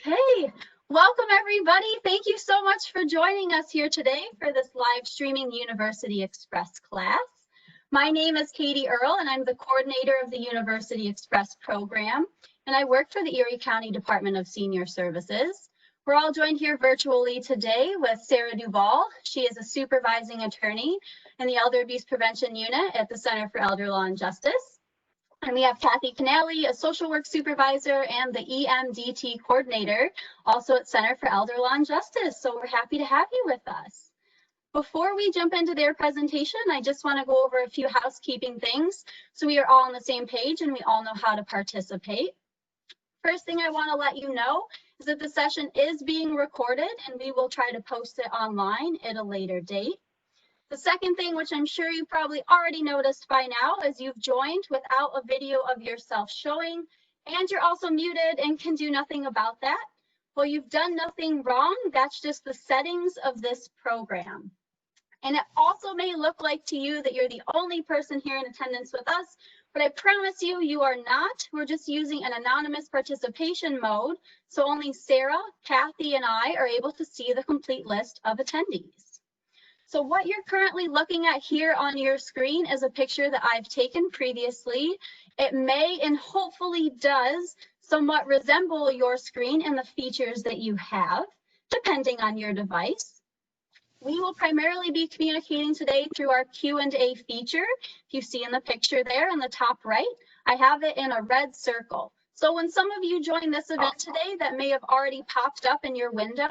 Okay, welcome everybody. Thank you so much for joining us here today for this live streaming University Express class. My name is Katie Earle and I'm the coordinator of the University Express program, and I work for the Erie County Department of Senior Services. We're all joined here virtually today with Sarah Duval. She is a supervising attorney in the Elder Abuse Prevention Unit at the Center for Elder Law and Justice. And we have Kanaley, a social work supervisor and the E-MDT coordinator, also at Center for Elder Law and Justice. So we're happy to have you with us. Before we jump into their presentation, I just want to go over a few housekeeping things so we are all on the same page and we all know how to participate. First thing I want to let you know is that the session is being recorded and we will try to post it online at a later date. The second thing, which I'm sure you probably already noticed by now, is you've joined without a video of yourself showing, and you're also muted and can do nothing about that. Well, you've done nothing wrong. That's just the settings of this program. And it also may look like to you that you're the only person here in attendance with us, but I promise you, you are not. We're just using an anonymous participation mode, so only Sarah, Kathy, and I are able to see the complete list of attendees. So what you're currently looking at here on your screen is a picture that I've taken previously. It may and hopefully does somewhat resemble your screen and the features that you have, depending on your device. We will primarily be communicating today through our Q&A feature. If you see in the picture there in the top right, I have it in a red circle. So when some of you join this event today, that may have already popped up in your window,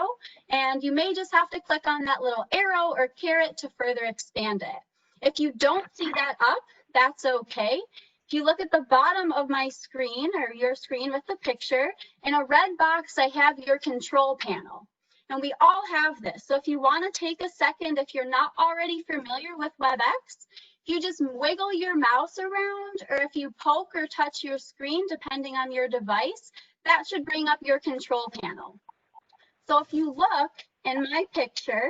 and you may just have to click on that little arrow or caret to further expand it. If you don't see that up, that's okay. If you look at the bottom of my screen or your screen with the picture, in a red box, I have your control panel. And we all have this. So if you want to take a second, if you're not already familiar with WebEx, if you just wiggle your mouse around, or if you poke or touch your screen, depending on your device, that should bring up your control panel. So if you look in my picture,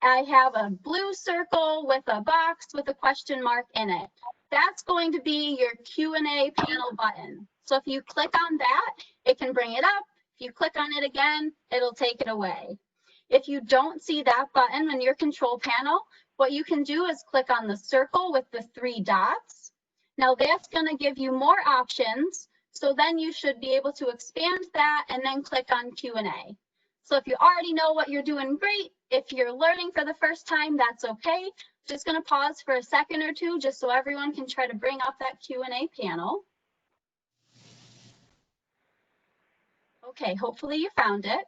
I have a blue circle with a box with a question mark in it. That's going to be your Q&A panel button. So if you click on that, it can bring it up. If you click on it again, it'll take it away. If you don't see that button on your control panel, what you can do is click on the circle with the 3 dots. Now that's going to give you more options. So then you should be able to expand that and then click on Q&A. So if you already know what you're doing, great. If you're learning for the first time, that's okay. Just going to pause for a second or two just so everyone can try to bring up that Q&A panel. Okay, hopefully you found it.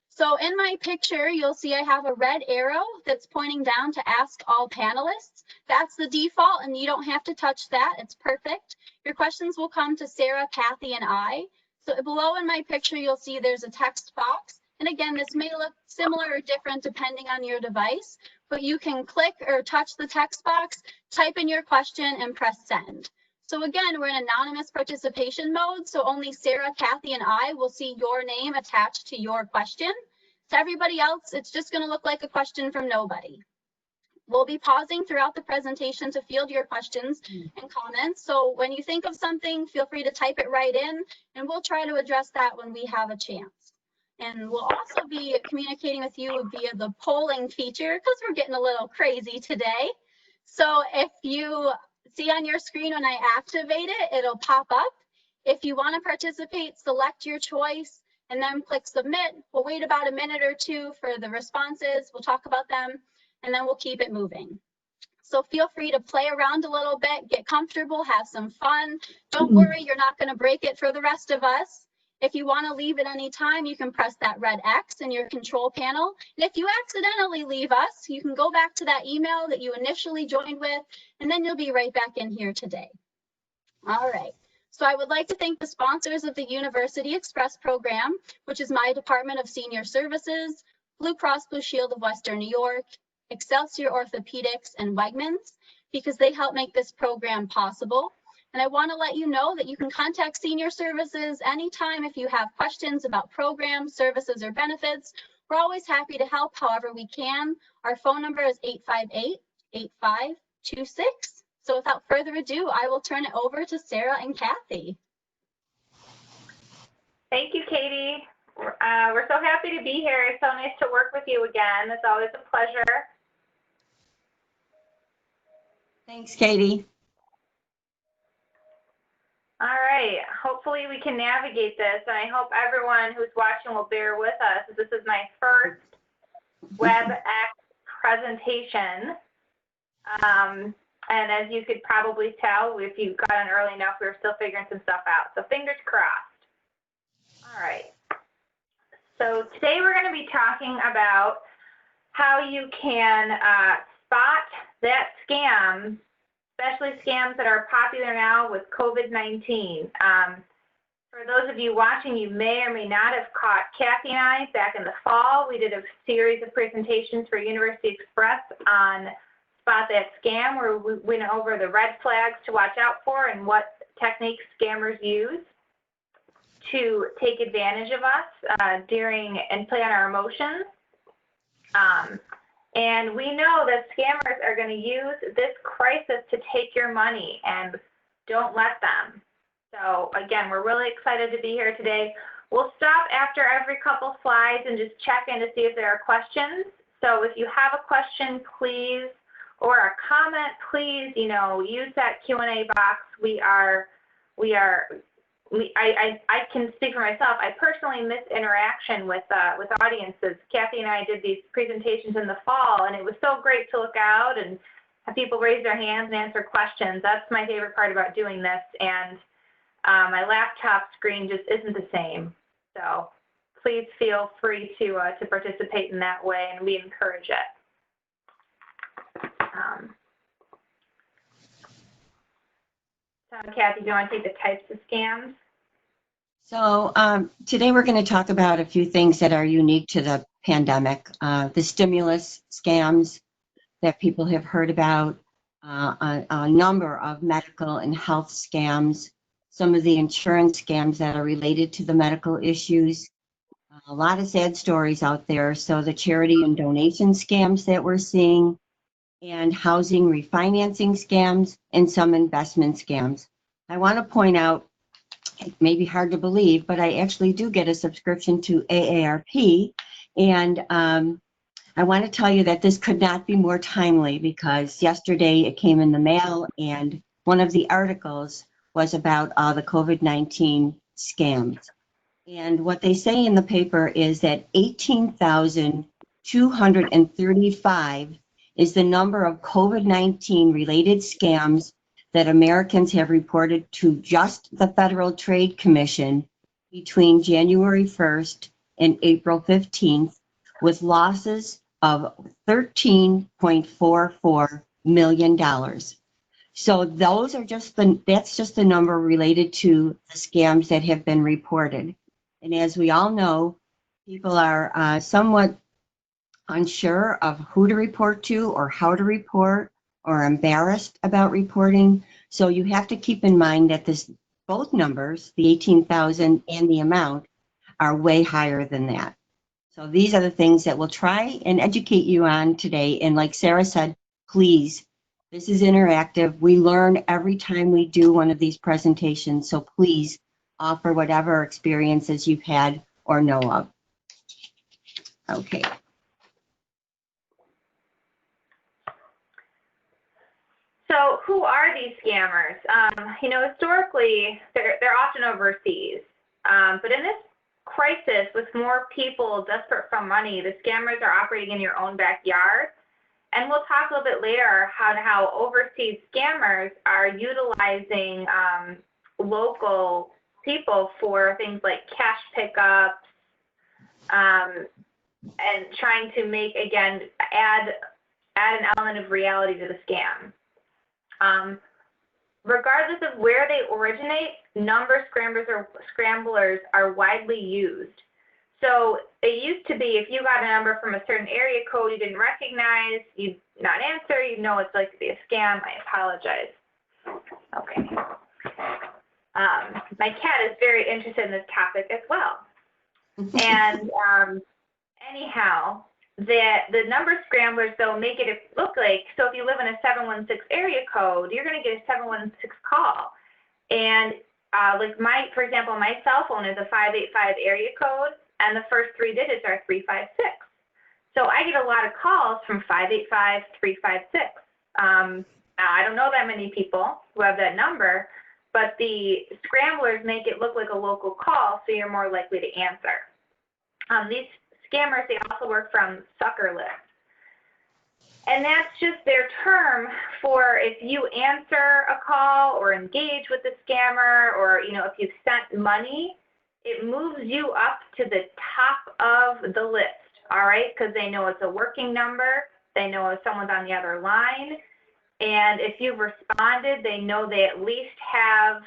So in my picture, you'll see I have a red arrow that's pointing down to ask all panelists. That's the default and you don't have to touch that. It's perfect. Your questions will come to Sarah, Kathy, and I. So below in my picture, you'll see there's a text box. And again, this may look similar or different depending on your device, but you can click or touch the text box, type in your question, and press send. So again, we're in anonymous participation mode, so only Sarah, Kathy, and I will see your name attached to your question. To everybody else, it's just going to look like a question from nobody. We'll be pausing throughout the presentation to field your questions and comments. So when you think of something, feel free to type it right in, and we'll try to address that when we have a chance. And we'll also be communicating with you via the polling feature because we're getting a little crazy today. So if you see on your screen when I activate it, it'll pop up. If you want to participate, select your choice and then click submit. We'll wait about a minute or two for the responses. We'll talk about them and then we'll keep it moving. So feel free to play around a little bit, get comfortable, have some fun. Don't worry, you're not going to break it for the rest of us. If you want to leave at any time, you can press that red X in your control panel. And if you accidentally leave us, you can go back to that email that you initially joined with, and then you'll be right back in here today. All right. So I would like to thank the sponsors of the University Express program, which is my Department of Senior Services, Blue Cross Blue Shield of Western New York, Excelsior Orthopedics, and Wegmans, because they help make this program possible. And I want to let you know that you can contact Senior Services anytime if you have questions about programs, services, or benefits. We're always happy to help however we can. Our phone number is 858-8526. So without further ado, I will turn it over to Sarah and Kathy. Thank you, Katie. We're so happy to be here. It's so nice to work with you again. It's always a pleasure. Thanks, Katie. All right. Hopefully we can navigate this, and I hope everyone who's watching will bear with us. This is my first WebEx presentation. And as you could probably tell, if you got on early enough, we were still figuring some stuff out. So fingers crossed. All right. So today we're going to be talking about how you can spot that scam, especially scams that are popular now with COVID-19. For those of you watching, you may or may not have caught Kathy and I back in the fall. We did a series of presentations for University Express on Spot That Scam, where we went over the red flags to watch out for and what techniques scammers use to take advantage of us during and play on our emotions. And we know that scammers are going to use this crisis to take your money, and don't let them. So again, we're really excited to be here today. We'll stop after every couple slides and just check in to see if there are questions. So if you have a question, please, or a comment, please, use that Q&A box. I can speak for myself. I personally miss interaction with audiences. Kathy and I did these presentations in the fall, and it was so great to look out and have people raise their hands and answer questions. That's my favorite part about doing this, and my laptop screen just isn't the same. So please feel free to participate in that way, and we encourage it. So Kathy, do you want to take the types of scams? So today we're going to talk about a few things that are unique to the pandemic. The stimulus scams that people have heard about, a number of medical and health scams, some of the insurance scams that are related to the medical issues, a lot of sad stories out there. So the charity and donation scams that we're seeing, and housing refinancing scams, and some investment scams. I want to point out, it may be hard to believe, but I actually do get a subscription to AARP, and I want to tell you that this could not be more timely, because yesterday it came in the mail, and one of the articles was about the COVID-19 scams. And what they say in the paper is that 18,235 is the number of COVID-19 related scams that Americans have reported to just the Federal Trade Commission between January 1st and April 15th, with losses of $13.44 million. So those are that's just the number related to the scams that have been reported. And as we all know, people are somewhat unsure of who to report to or how to report, or embarrassed about reporting. So you have to keep in mind that both numbers, the 18,000 and the amount, are way higher than that. So these are the things that we'll try and educate you on today. And like Sarah said, please, this is interactive. We learn every time we do one of these presentations. So please offer whatever experiences you've had or know of. Okay. So who are these scammers? Historically, they're often overseas. But in this crisis, with more people desperate for money, the scammers are operating in your own backyard. And we'll talk a little bit later how overseas scammers are utilizing local people for things like cash pickups, and trying to add an element of reality to the scam. Regardless of where they originate, number scramblers are widely used. So it used to be if you got a number from a certain area code you didn't recognize, you'd not answer, you'd know it's likely to be a scam. I apologize. Okay. My cat is very interested in this topic as well. And anyhow, the number scramblers, though, make it look like, so if you live in a 716 area code, you're going to get a 716 call. And for example, my cell phone is a 585 area code. and the first 3 digits are 356. So I get a lot of calls from 585-356. Now, I don't know that many people who have that number, but the scramblers make it look like a local call, so you're more likely to answer. These scammers, they also work from sucker lists. And that's just their term for if you answer a call or engage with the scammer, or if you've sent money, it moves you up to the top of the list, all right? Because they know it's a working number, they know if someone's on the other line, and if you've responded, they know they at least have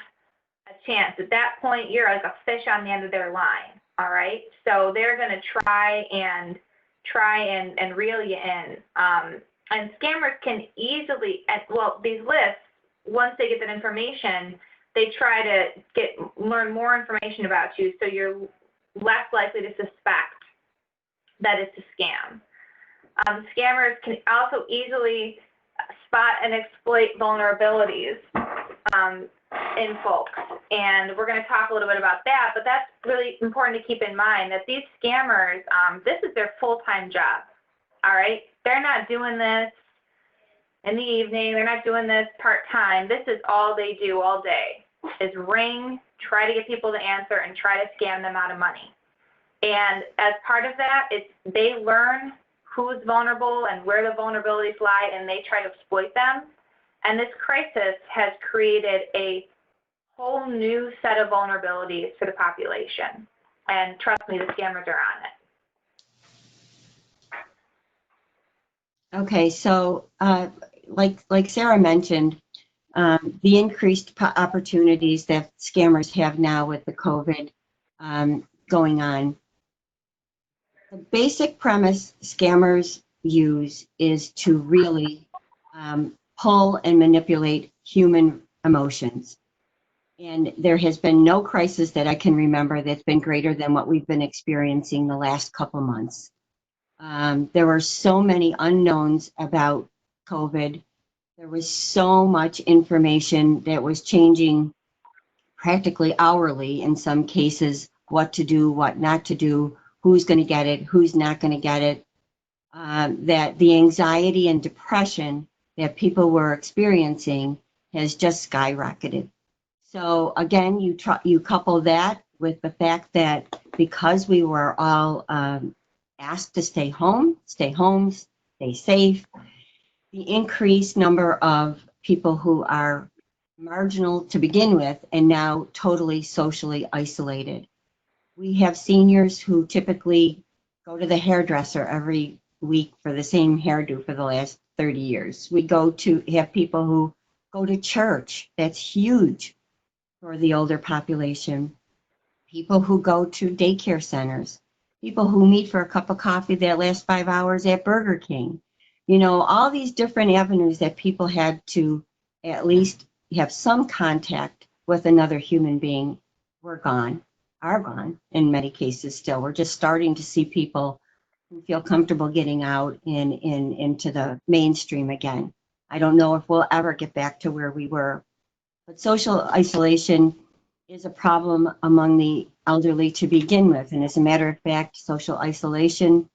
a chance. At that point, you're like a fish on the end of their line, all right? So they're going to try and reel you in. And scammers can easily, these lists, once they get that information, they try to learn more information about you, so you're less likely to suspect that it's a scam. Scammers can also easily spot and exploit vulnerabilities in folks, and we're going to talk a little bit about that, but that's really important to keep in mind, that these scammers, this is their full-time job, all right? They're not doing this in the evening, they're not doing this part-time. This is all they do all day, is ring, try to get people to answer, and try to scam them out of money. And as part of that, they learn who's vulnerable and where the vulnerabilities lie, and they try to exploit them. And this crisis has created a whole new set of vulnerabilities for the population. And trust me, the scammers are on it. Okay, so like Sarah mentioned, the increased opportunities that scammers have now with the COVID going on. The basic premise scammers use is to really pull and manipulate human emotions. And there has been no crisis that I can remember that's been greater than what we've been experiencing the last couple months. There were so many unknowns about COVID. There was so much information that was changing practically hourly in some cases, what to do, what not to do, who's going to get it, who's not going to get it, that the anxiety and depression that people were experiencing has just skyrocketed. So again, you couple that with the fact that because we were all asked to stay home, stay safe, the increased number of people who are marginal to begin with and now totally socially isolated. We have seniors who typically go to the hairdresser every week for the same hairdo for the last 30 years. We have people who go to church. That's huge for the older population. People who go to daycare centers. People who meet for a cup of coffee that lasts 5 hours at Burger King. All these different avenues that people had to at least have some contact with another human being are gone in many cases still. We're just starting to see people who feel comfortable getting out into the mainstream again. I don't know if we'll ever get back to where we were, but social isolation is a problem among the elderly to begin with. And as a matter of fact, social isolation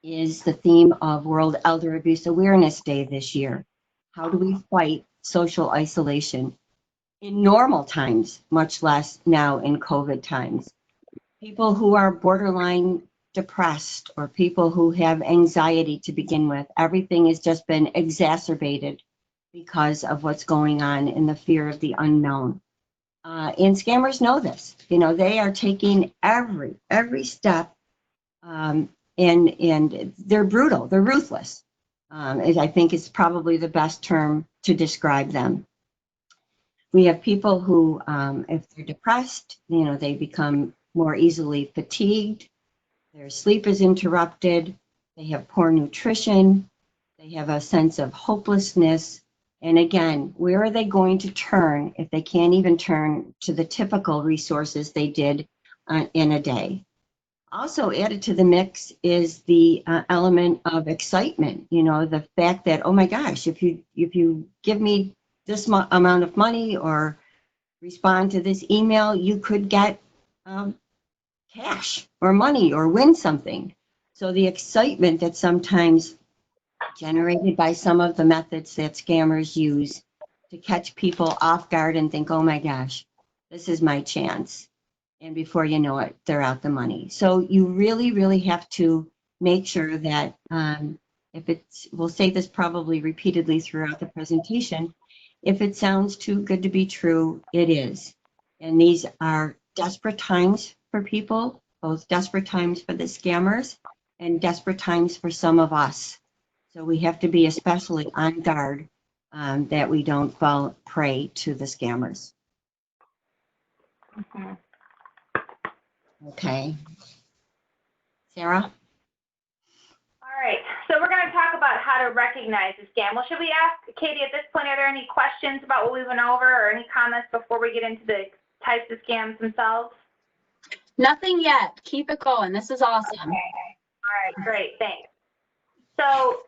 is the theme of World Elder Abuse Awareness Day this year. How do we fight social isolation in normal times, much less now in COVID times? People who are borderline depressed or people who have anxiety to begin with, everything has just been exacerbated because of what's going on in the fear of the unknown. And scammers know this. They are taking every step, and they're brutal. They're ruthless. I think is probably the best term to describe them. We have people who, if they're depressed, they become more easily fatigued. Their sleep is interrupted. They have poor nutrition. They have a sense of hopelessness. And again, where are they going to turn if they can't even turn to the typical resources they did in a day? Also added to the mix is the element of excitement. The fact that, oh my gosh, if you give me this amount of money or respond to this email, you could get cash or money or win something. So the excitement that sometimes generated by some of the methods that scammers use to catch people off guard and think, oh my gosh, this is my chance. And before you know it, they're out the money. So you really, really have to make sure that if it's, we'll say this probably repeatedly throughout the presentation, if it sounds too good to be true, it is. And these are desperate times for people, both desperate times for the scammers and desperate times for some of us. So we have to be especially on guard that we don't fall prey to the scammers. Mhm. Okay. Sarah? All right, so we're going to talk about how to recognize a scam. Well, should we ask Katie at this point, are there any questions about what we went over or any comments before we get into the types of scams themselves? Nothing yet. Keep it going. This is awesome. Okay. All right, great, thanks. So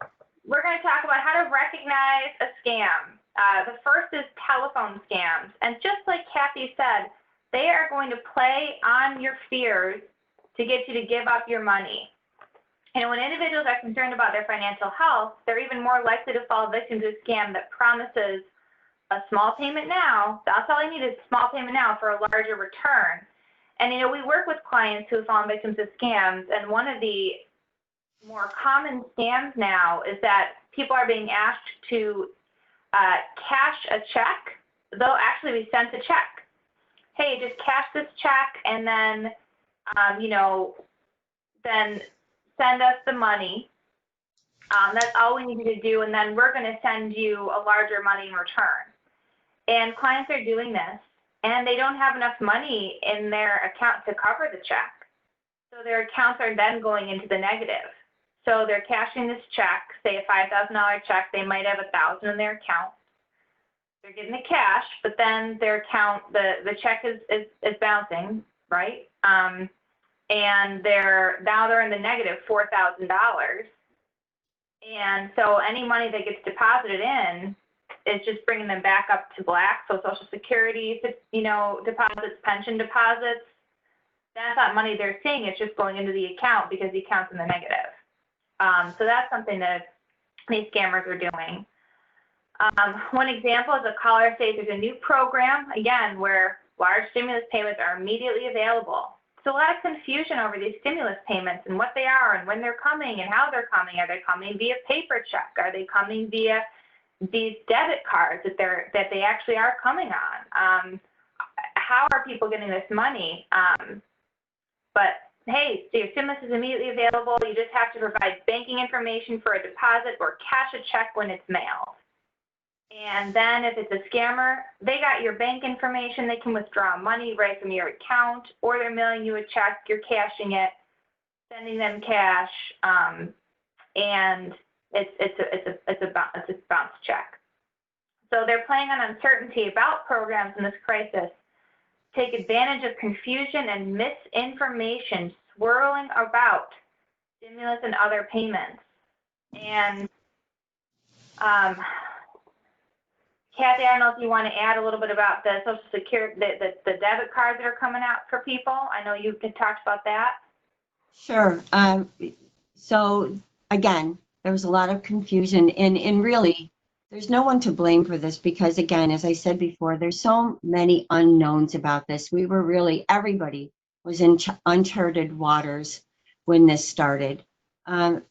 we're going to talk about how to recognize a scam. The first is telephone scams. And just like Kathy said, they are going to play on your fears to get you to give up your money. And when individuals are concerned about their financial health, they're even more likely to fall victim to a scam that promises a small payment now. That's all I need is a small payment now for a larger return. And, you know, we work with clients who have fallen victims of scams. And one of the more common scams now is that people are being asked to cash a check. They'll actually be sent a check. Hey, just cash this check and then, you know, then send us the money. That's all we need you to do, and then we're going to send you a larger money in return. And clients are doing this, and they don't have enough money in their account to cover the check. So their accounts are then going into the negative. So they're cashing this check, say a $5,000 check, they might have $1,000 in their account. They're getting the cash, but then their account, the check is bouncing, right? And now they're in the negative $4,000. And so any money that gets deposited in is just bringing them back up to black. So Social Security, you know, deposits, pension deposits, that's not money they're seeing. It's just going into the account because the account's in the negative. So that's something that these scammers are doing. One example is a caller says there's a new program, again, where large stimulus payments are immediately available. So a lot of confusion over these stimulus payments and what they are and when they're coming and how they're coming. Are they coming via paper check? Are they coming via these debit cards that they actually are coming on? How are people getting this money? But hey, so your stimulus is immediately available. You just have to provide banking information for a deposit or cash a check when it's mailed. And then if it's a scammer, they got your bank information. They can withdraw money right from your account, or they're mailing you a check. You're cashing it, sending them cash, and it's a bounce check. So they're playing on uncertainty about programs in this crisis, take advantage of confusion and misinformation swirling about stimulus and other payments. And Kathy, I don't know if you want to add a little bit about the Social Security, the debit cards that are coming out for people. I know you talked about that. Sure. So again, there was a lot of confusion, and really, there's no one to blame for this because, again, as I said before, there's so many unknowns about this. We were really, everybody was in uncharted waters when this started.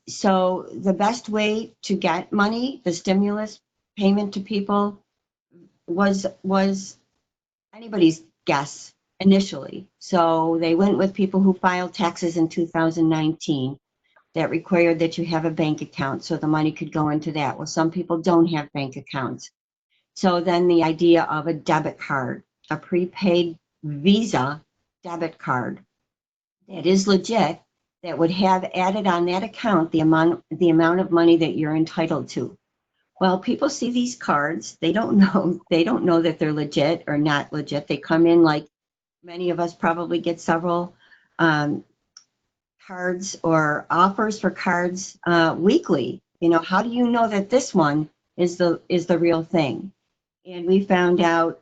So the best way to get money, the stimulus payment to people, was anybody's guess initially. So they went with people who filed taxes in 2019 that required that you have a bank account so the money could go into that. Well, some people don't have bank accounts. So then the idea of a debit card, a prepaid Visa debit card that is legit, that would have added on that account the amount of money that you're entitled to. Well, people see these cards, they don't know that they're legit or not legit. They come in, like many of us probably get several cards or offers for cards weekly. You know, how do you know that this one is the real thing? And we found out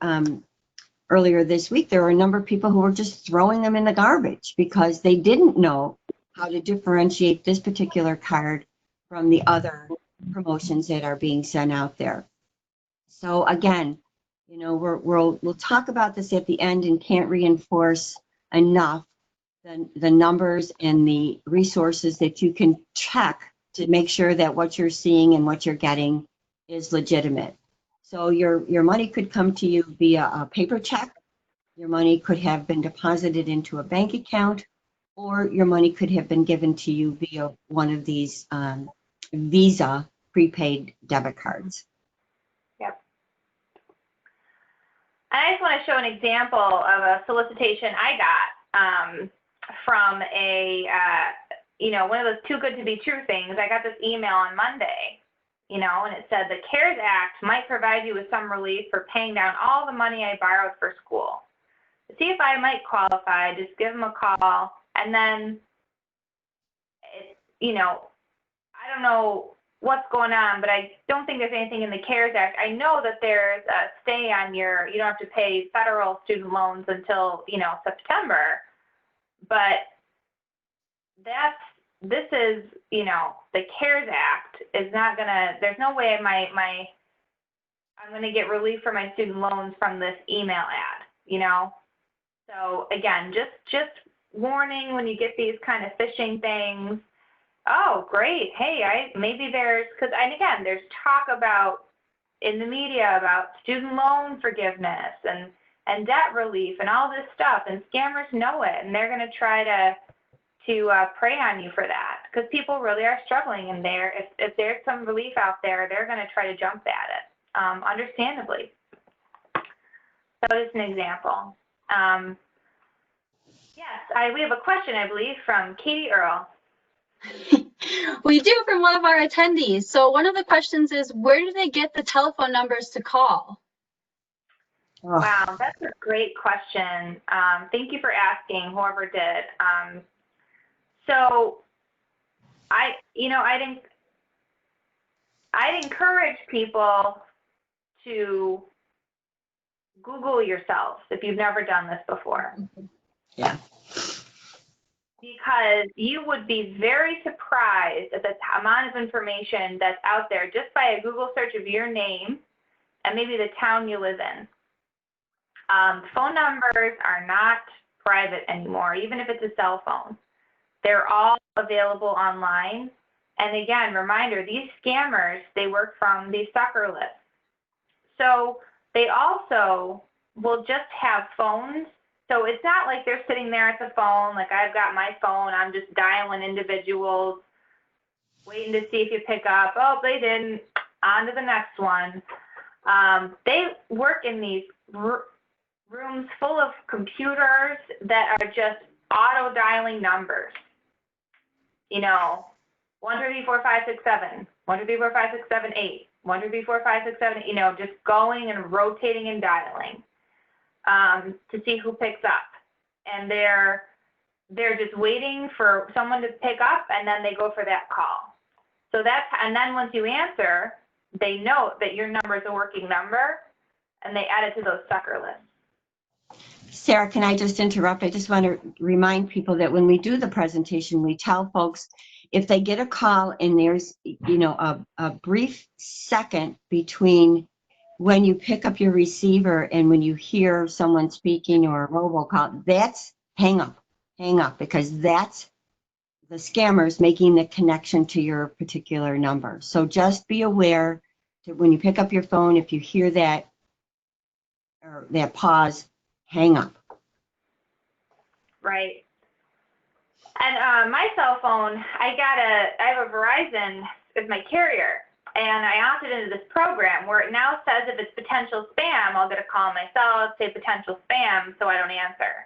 earlier this week, there were a number of people who were just throwing them in the garbage because they didn't know how to differentiate this particular card from the other promotions that are being sent out there. So again, you know, we'll talk about this at the end and can't reinforce enough the numbers and the resources that you can check to make sure that what you're seeing and what you're getting is legitimate. So your money could come to you via a paper check, your money could have been deposited into a bank account, or your money could have been given to you via one of these Visa prepaid debit cards. Yep. I just want to show an example of a solicitation I got from a, you know, one of those too good to be true things. I got this email on Monday, you know, and it said the CARES Act might provide you with some relief for paying down all the money I borrowed for school. To see if I might qualify, just give them a call. And then, you know, I don't know what's going on, but I don't think there's anything in the CARES Act. I know that there's a stay on you don't have to pay federal student loans until, you know, September. But this is, you know, the CARES Act is not gonna, there's no way I'm gonna get relief for my student loans from this email ad, you know? So again, just warning when you get these kind of phishing things. Oh, great. Hey, maybe there's, and again, there's talk about in the media about student loan forgiveness and debt relief and all this stuff, and scammers know it, and they're going to try to prey on you for that because people really are struggling, and if there's some relief out there, they're going to try to jump at it, understandably. So just an example. Yes, we have a question, I believe, from Katie Earl. We do, from one of our attendees. So one of the questions is, where do they get the telephone numbers to call? Oh. Wow, that's a great question. Thank you for asking, whoever did. So I'd encourage people to Google yourself if you've never done this before. Yeah. Because you would be very surprised at the amount of information that's out there just by a Google search of your name and maybe the town you live in. Phone numbers are not private anymore, even if it's a cell phone. They're all available online. And again, reminder, these scammers, they work from these sucker lists. So they also will just have phones. So it's not like they're sitting there at the phone, like I've got my phone, I'm just dialing individuals, waiting to see if you pick up. Oh, they didn't. On to the next one. They work in these rooms full of computers that are just auto dialing numbers. You know, 1, 2, 3, 4, 5, 6, 7, 1, 2, 3, 4, 5, 6, 7, 8, 1, 2, 3, 4, 5, 6, 7, you know, just going and rotating and dialing to see who picks up. And they're just waiting for someone to pick up, and then they go for that call. So and then once you answer, they note that your number is a working number, and they add it to those sucker lists. Sarah, can I just interrupt? I just want to remind people that when we do the presentation, we tell folks if they get a call and there's, you know, a brief second between when you pick up your receiver and when you hear someone speaking or a robocall, that's hang up, because that's the scammers making the connection to your particular number. So just be aware that when you pick up your phone, if you hear that or that pause, hang up. Right. And my cell phone, I have a Verizon as my carrier, and I opted into this program where it now says if it's potential spam, I'll get a call on my cell, say potential spam, so I don't answer.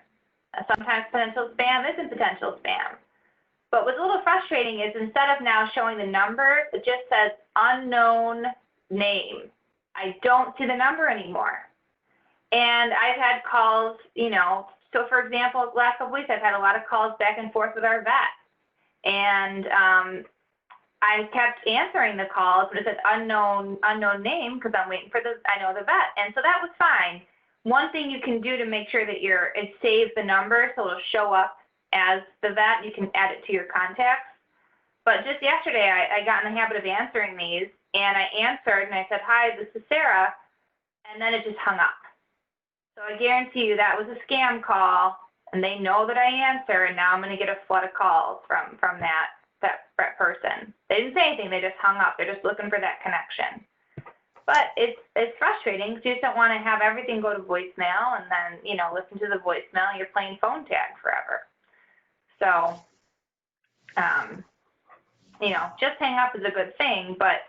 Sometimes potential spam isn't potential spam. But what's a little frustrating is instead of now showing the number, it just says unknown name. I don't see the number anymore. And I've had calls, you know, so for example, the last couple weeks, I've had a lot of calls back and forth with our vet. And I kept answering the calls, but it said unknown name because I'm waiting for I know the vet. And so that was fine. one thing you can do to make sure that it saves the number so it'll show up as the vet, you can add it to your contacts. But just yesterday, I got in the habit of answering these, and I answered and I said, "Hi, this is Sarah," and then it just hung up. So I guarantee you that was a scam call, and they know that I answer, and now I'm going to get a flood of calls from that person. They didn't say anything, they just hung up. They're just looking for that connection. But it's frustrating because you just don't want to have everything go to voicemail and then, listen to the voicemail and you're playing phone tag forever. So, just hang up is a good thing, but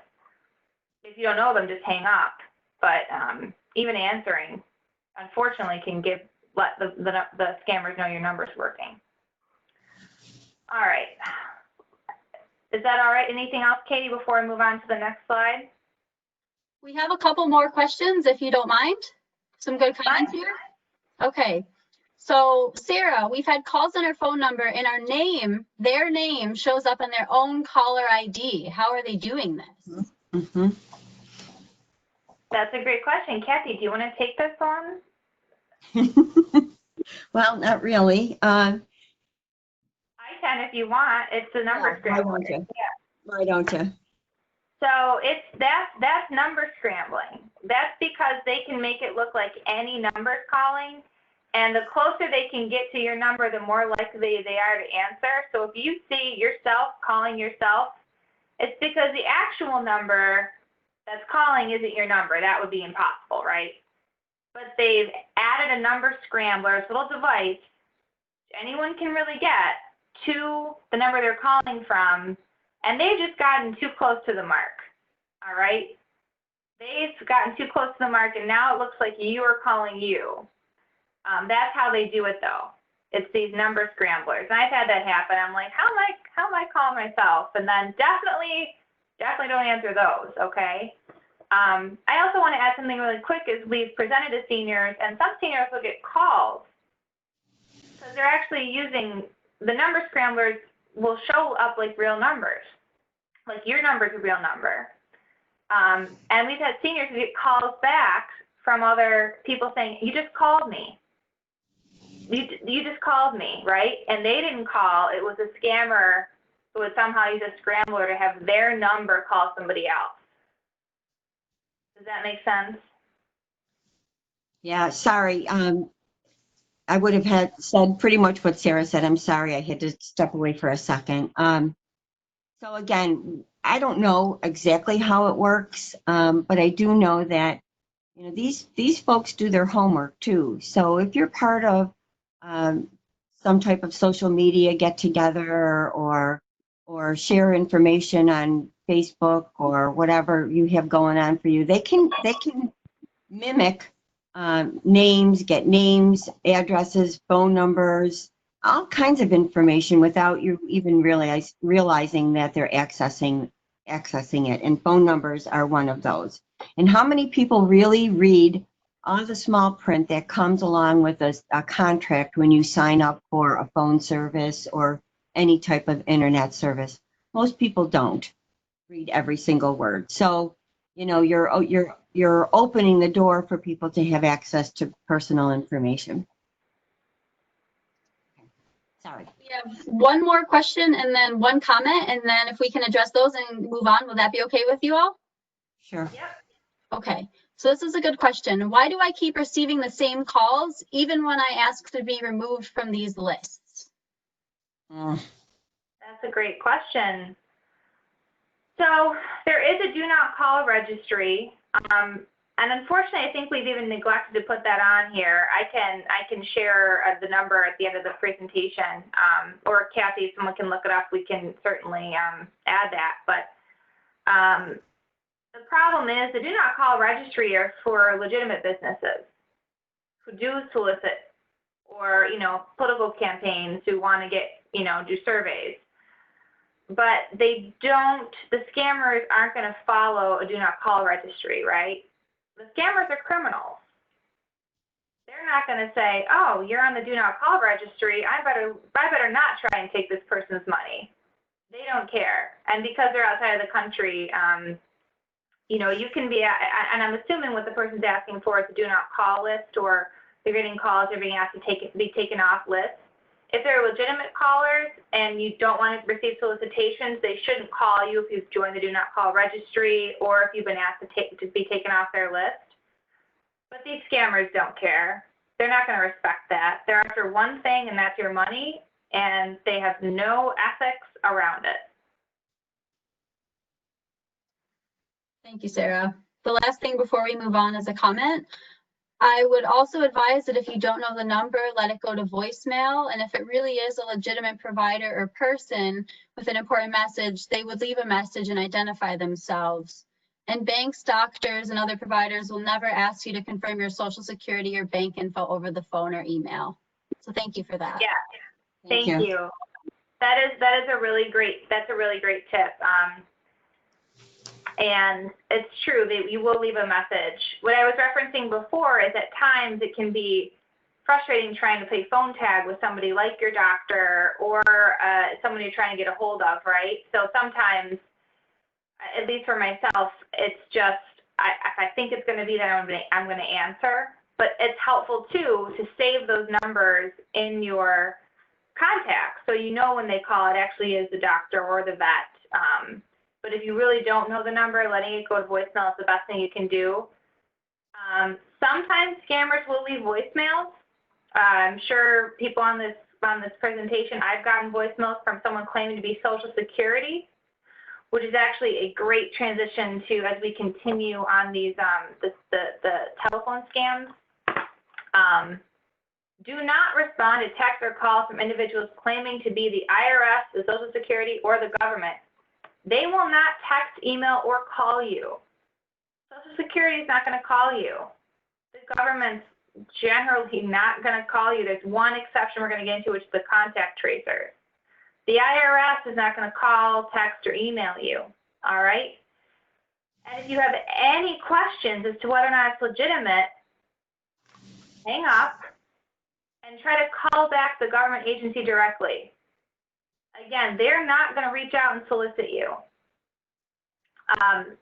if you don't know them, just hang up. But even answering, unfortunately, can let the scammers know your number's working. All right. Is that all right? Anything else, Katie, before I move on to the next slide? We have a couple more questions, if you don't mind. Some good comments here. Okay. So Sarah, we've had calls on our phone number and their name shows up on their own caller ID. How are they doing this? Mm-hmm. That's a great question. Kathy, do you want to take this one? Well, not really. I can if you want. It's the number scrambling. Why don't you? So that's number scrambling. That's because they can make it look like any number's calling, and the closer they can get to your number, the more likely they are to answer. So if you see yourself calling yourself, it's because the actual number that's calling isn't your number. That would be impossible, right? But they've added a number scrambler, this little device anyone can really get to the number they're calling from, and they've just gotten too close to the mark, all right? They've gotten too close to the mark, and now it looks like you are calling you. That's how they do it, though. It's these number scramblers. And I've had that happen. I'm like, how am I calling myself? And then definitely don't answer those, okay? I also want to add something really quick is we've presented to seniors, and some seniors will get calls because they're actually using the number scramblers will show up like real numbers, like your number's a real number. And we've had seniors who get calls back from other people saying, "You just called me. You just called me," right? And they didn't call. It was a scammer who would somehow use a scrambler to have their number call somebody else. Does that make sense? Yeah, sorry. I would have said pretty much what Sarah said. I'm sorry, I had to step away for a second. So again, I don't know exactly how it works, but I do know that these folks do their homework too. So if you're part of some type of social media get together or share information on Facebook or whatever you have going on for you, they can mimic names, get names, addresses, phone numbers, all kinds of information without you even realizing that they're accessing it. And phone numbers are one of those. And how many people really read all the small print that comes along with a contract when you sign up for a phone service or any type of internet service? Most people don't read every single word. So, you're opening the door for people to have access to personal information. Sorry. We have one more question and then one comment, and then if we can address those and move on, will that be okay with you all? Sure. Yep. Okay, so this is a good question. Why do I keep receiving the same calls even when I ask to be removed from these lists? That's a great question. So there is a do not call registry. And unfortunately, I think we've even neglected to put that on here. I can share the number at the end of the presentation, or Kathy, if someone can look it up, we can certainly add that. But the problem is the do not call registry are for legitimate businesses who do solicit or, political campaigns who want to get, do surveys. But the scammers aren't going to follow a do not call registry, right? The scammers are criminals. They're not going to say, "Oh, you're on the do not call registry. I better not try and take this person's money." They don't care. And because they're outside of the country, you can be, and I'm assuming what the person's asking for is a do not call list, or they're getting calls, they're being asked to be taken off lists. If they're legitimate callers and you don't want to receive solicitations, they shouldn't call you if you've joined the do not call registry or if you've been asked to be taken off their list. But these scammers don't care. They're not going to respect that. They're after one thing, and that's your money, and they have no ethics around it. Thank you, Sarah. The last thing before we move on is a comment. I would also advise that if you don't know the number, let it go to voicemail. And if it really is a legitimate provider or person with an important message, they would leave a message and identify themselves. And banks, doctors, and other providers will never ask you to confirm your social security or bank info over the phone or email. So thank you for that. Yeah, thank you. you. That is a really great tip. And it's true that you will leave a message. What I was referencing before is at times it can be frustrating trying to play phone tag with somebody like your doctor or somebody you're trying to get a hold of, right? So sometimes, at least for myself, it's just, if I think it's going to be that I'm going to answer. But it's helpful too to save those numbers in your contacts, so you know when they call it actually is the doctor or the vet. But if you really don't know the number, letting it go to voicemail is the best thing you can do. Sometimes scammers will leave voicemails. I'm sure people on this presentation, I've gotten voicemails from someone claiming to be Social Security, which is actually a great transition to as we continue on these the telephone scams. Do not respond to texts or calls from individuals claiming to be the IRS, the Social Security, or the government. They will not text, email, or call you. Social Security is not going to call you. The government's generally not going to call you. There's one exception we're going to get into, which is the contact tracers. The IRS is not going to call, text, or email you, all right? And if you have any questions as to whether or not it's legitimate, hang up and try to call back the government agency directly. Again, they're not going to reach out and solicit you. And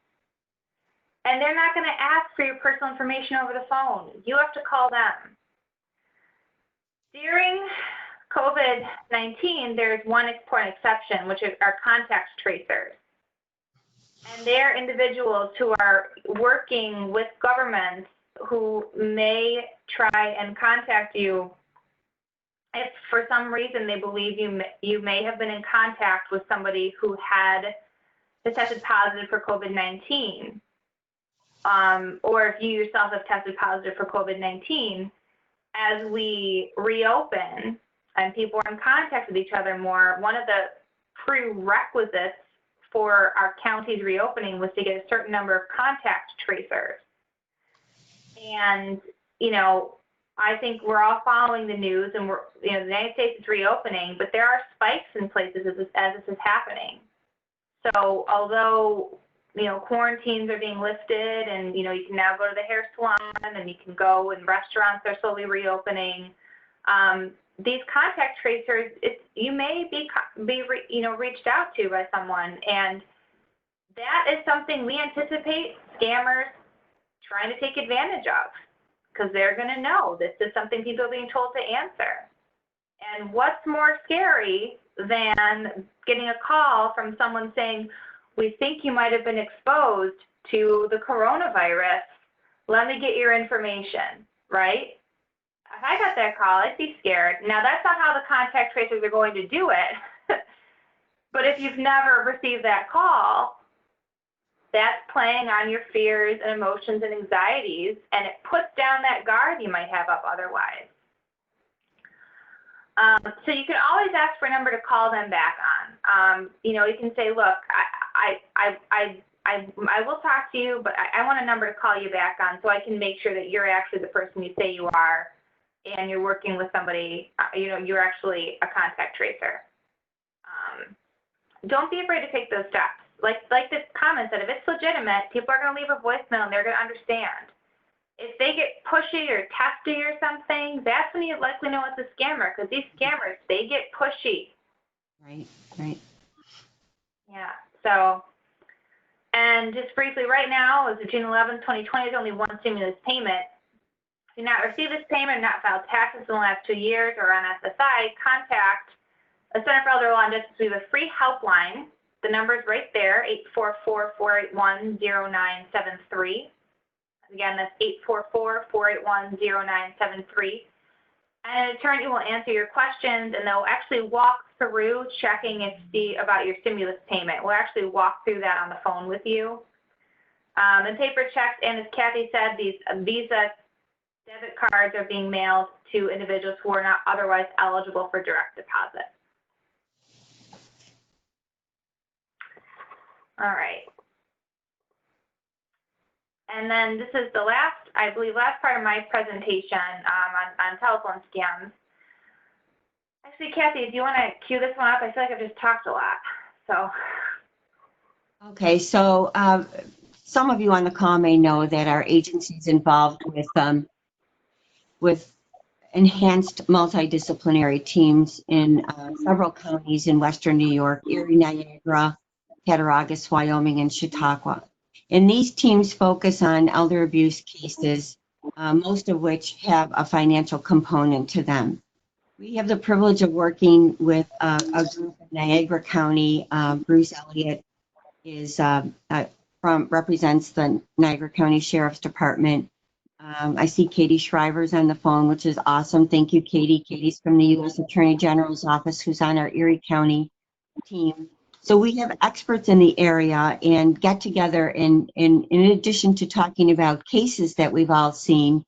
they're not going to ask for your personal information over the phone. You have to call them. During COVID-19, there's one important exception, which are contact tracers. And they're individuals who are working with governments who may try and contact you if for some reason they believe you may have been in contact with somebody who had tested positive for COVID-19, or if you yourself have tested positive for COVID-19. As we reopen and people are in contact with each other more, one of the prerequisites for our county's reopening was to get a certain number of contact tracers. And, I think we're all following the news, and the United States is reopening, but there are spikes in places as this is happening. So although, quarantines are being lifted and, you can now go to the hair salon and you can go and restaurants are slowly reopening, these contact tracers, you may be reached out to by someone, and that is something we anticipate scammers trying to take advantage of, because they're going to know this is something people are being told to answer. And what's more scary than getting a call from someone saying, we think you might have been exposed to the coronavirus. Let me get your information, right? If I got that call, I'd be scared. Now, that's not how the contact tracers are going to do it. But if you've never received that call, that's playing on your fears and emotions and anxieties, and it puts down that guard you might have up otherwise. So you can always ask for a number to call them back on. You can say, look, I will talk to you, but I want a number to call you back on so I can make sure that you're actually the person you say you are, and you're working with somebody, you're actually a contact tracer. Don't be afraid to take those steps. Like this comment said, if it's legitimate, people are going to leave a voicemail and they're going to understand. If they get pushy or testy or something, that's when you likely know it's a scammer, because these scammers, they get pushy. Right. Yeah. So, and And just briefly, right now, as of June 11, 2020, there's only one stimulus payment. If you not receive this payment, not filed taxes in the last 2 years, or on SSI, contact the Center for Elder Law and Justice. We have a free helpline. The number is right there, 844-481-0973. Again, that's 844-481-0973. And an attorney will answer your questions, and they'll actually walk through checking about your stimulus payment. We'll actually walk through that on the phone with you. And paper checks, and as Kathy said, these Visa debit cards are being mailed to individuals who are not otherwise eligible for direct deposit. All right. And then this is the last, I believe, last part of my presentation on telephone scams. Actually, Kathy, if you want to cue this one up, I feel like I've just talked a lot. So. Okay, so some of you on the call may know that our agency is involved with enhanced multidisciplinary teams in several counties in Western New York, Erie, Niagara, Cattaraugus, Wyoming, and Chautauqua. And these teams focus on elder abuse cases, most of which have a financial component to them. We have the privilege of working with a group in Niagara County. Bruce Elliott represents the Niagara County Sheriff's Department. I see Katie Shriver's on the phone, which is awesome. Thank you, Katie. Katie's from the U.S. Attorney General's office, who's on our Erie County team. So we have experts in the area and get together, and in addition to talking about cases that we've all seen,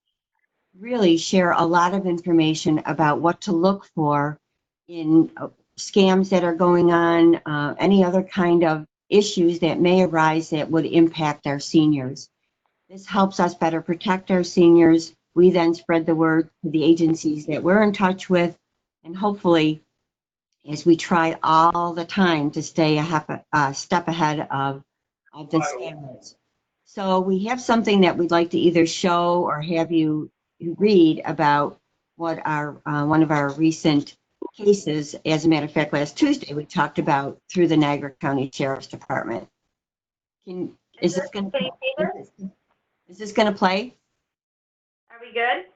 really share a lot of information about what to look for in scams that are going on, any other kind of issues that may arise that would impact our seniors. This helps us better protect our seniors. We then spread the word to the agencies that we're in touch with, and hopefully, as we try all the time to stay a step ahead of the scammers. So we have something that we'd like to either show or have you read about what our one of our recent cases. As a matter of fact, last Tuesday we talked about through the Niagara County Sheriff's Department. Is this going to play? Are we good?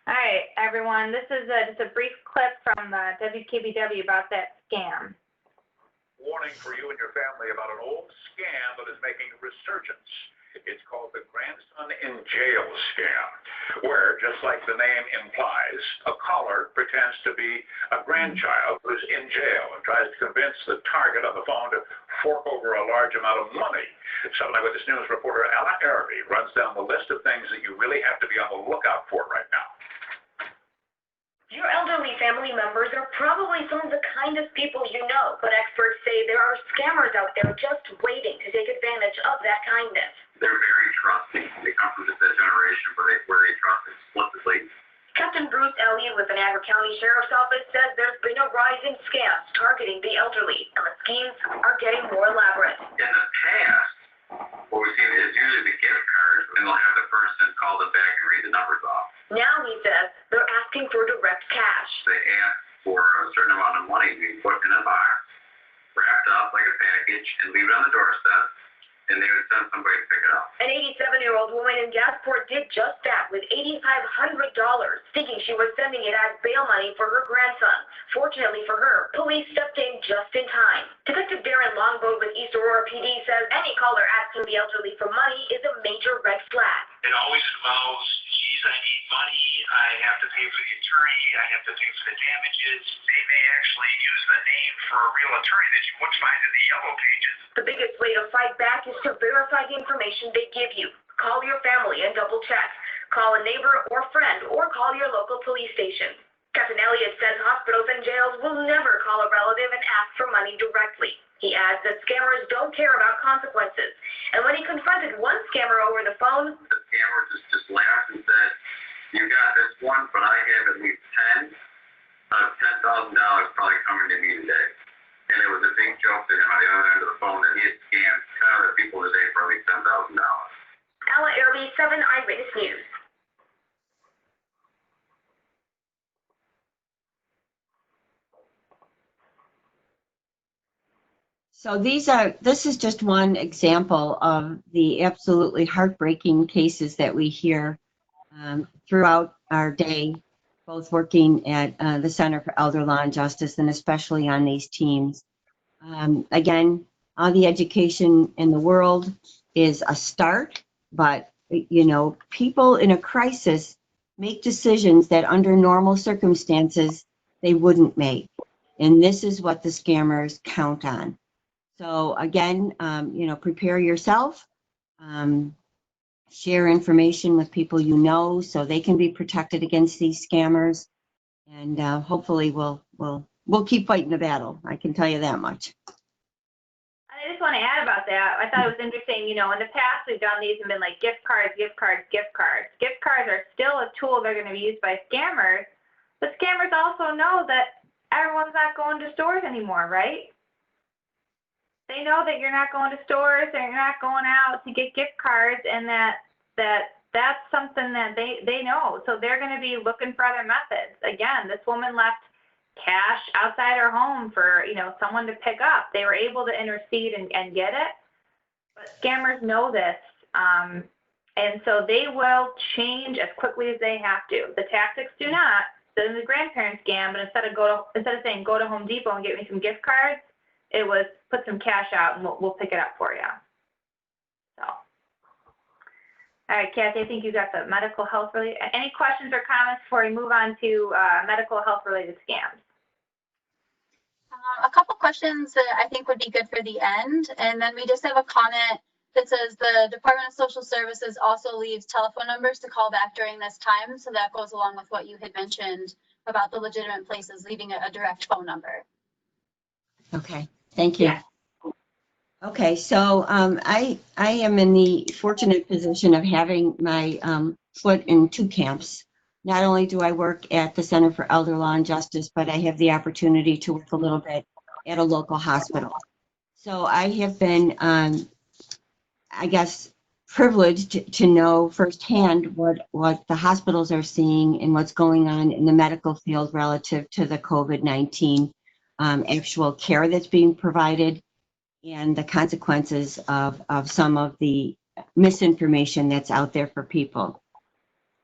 All right, everyone. This is just a brief clip from WKBW about that scam. Warning for you and your family about an old scam that is making a resurgence. It's called the grandson in jail scam, where, just like the name implies, a caller pretends to be a grandchild who's in jail and tries to convince the target on the phone to fork over a large amount of money. Suddenly, with this news reporter, Erie, runs down the list of things that you really have to be on the lookout for right now. Your elderly family members are probably some of the kindest people you know, but experts say there are scammers out there just waiting to take advantage of that kindness. They're very trusting. They come from just that generation where they trust explicitly. Captain Bruce Elliott with the Niagara County Sheriff's Office says there's been a rise in scams targeting the elderly, and the schemes are getting more elaborate. In the past, what we've seen is usually the gift cards, and they'll have the person call them back and read the numbers off. Now, he says, they're asking for direct cash. They ask for a certain amount of money to be put in a box, wrapped up like a package, and leave it on the doorstep, and they would send somebody to pick it up. An 87-year-old woman in Gasport did just that with $8,500, thinking she was sending it as bail money for her grandson. Fortunately for her, police stepped in just in time. Detective Darren Longboat with East Aurora PD says any caller asking the elderly for money is a major red flag. It always involves, geez, I need money, I have to pay for the attorney, I have to pay for the damages. They may actually use the name for a real attorney that you wouldn't find in the yellow pages. The biggest way to fight back is to verify the information they give you. Call your family and double check. Call a neighbor or friend, or call your local police station. Captain Elliott says hospitals and jails will never call a relative and ask for money directly. He adds that scammers don't care about consequences. And when he confronted one scammer over the phone, the scammer just laughed and said, "You got this one, but I have at least 10 $10,000 probably coming to me today." And it was a big joke to him on the other end of the phone that he had scammed kind of people today for at least $10,000. Ella Erie, 7 Eyewitness News. So this is just one example of the absolutely heartbreaking cases that we hear throughout our day, both working at the Center for Elder Law and Justice and especially on these teams. Again, all the education in the world is a start, but you know, people in a crisis make decisions that under normal circumstances they wouldn't make. And this is what the scammers count on. So again, you know, prepare yourself, share information with people you know so they can be protected against these scammers. And hopefully we'll keep fighting the battle. I can tell you that much. I just want to add about that. I thought it was interesting, you know, in the past we've done these and been like gift cards, gift cards, gift cards. Gift cards are still a tool they're going to be used by scammers, but scammers also know that everyone's not going to stores anymore, right? They know that you're not going to stores and you're not going out to get gift cards, and that's something that they know. So they're going to be looking for other methods. Again, this woman left cash outside her home for, you know, someone to pick up. They were able to intercede and get it, but scammers know this, and so they will change as quickly as they have to. The tactics do not. So in the grandparent scam, but instead of saying go to Home Depot and get me some gift cards, it was put some cash out and we'll pick it up for you. So, all right, Kathy, I think you got the medical health related. Any questions or comments before we move on to medical health related scams? A couple questions that I think would be good for the end. And then we just have a comment that says the Department of Social Services also leaves telephone numbers to call back during this time. So that goes along with what you had mentioned about the legitimate places leaving a direct phone number. Okay, thank you. Yeah. Okay, so I am in the fortunate position of having my foot in two camps. Not only do I work at the Center for Elder Law and Justice, but I have the opportunity to work a little bit at a local hospital. So I have been, I guess, privileged to know firsthand what the hospitals are seeing and what's going on in the medical field relative to the COVID-19 actual care that's being provided and the consequences of some of the misinformation that's out there for people.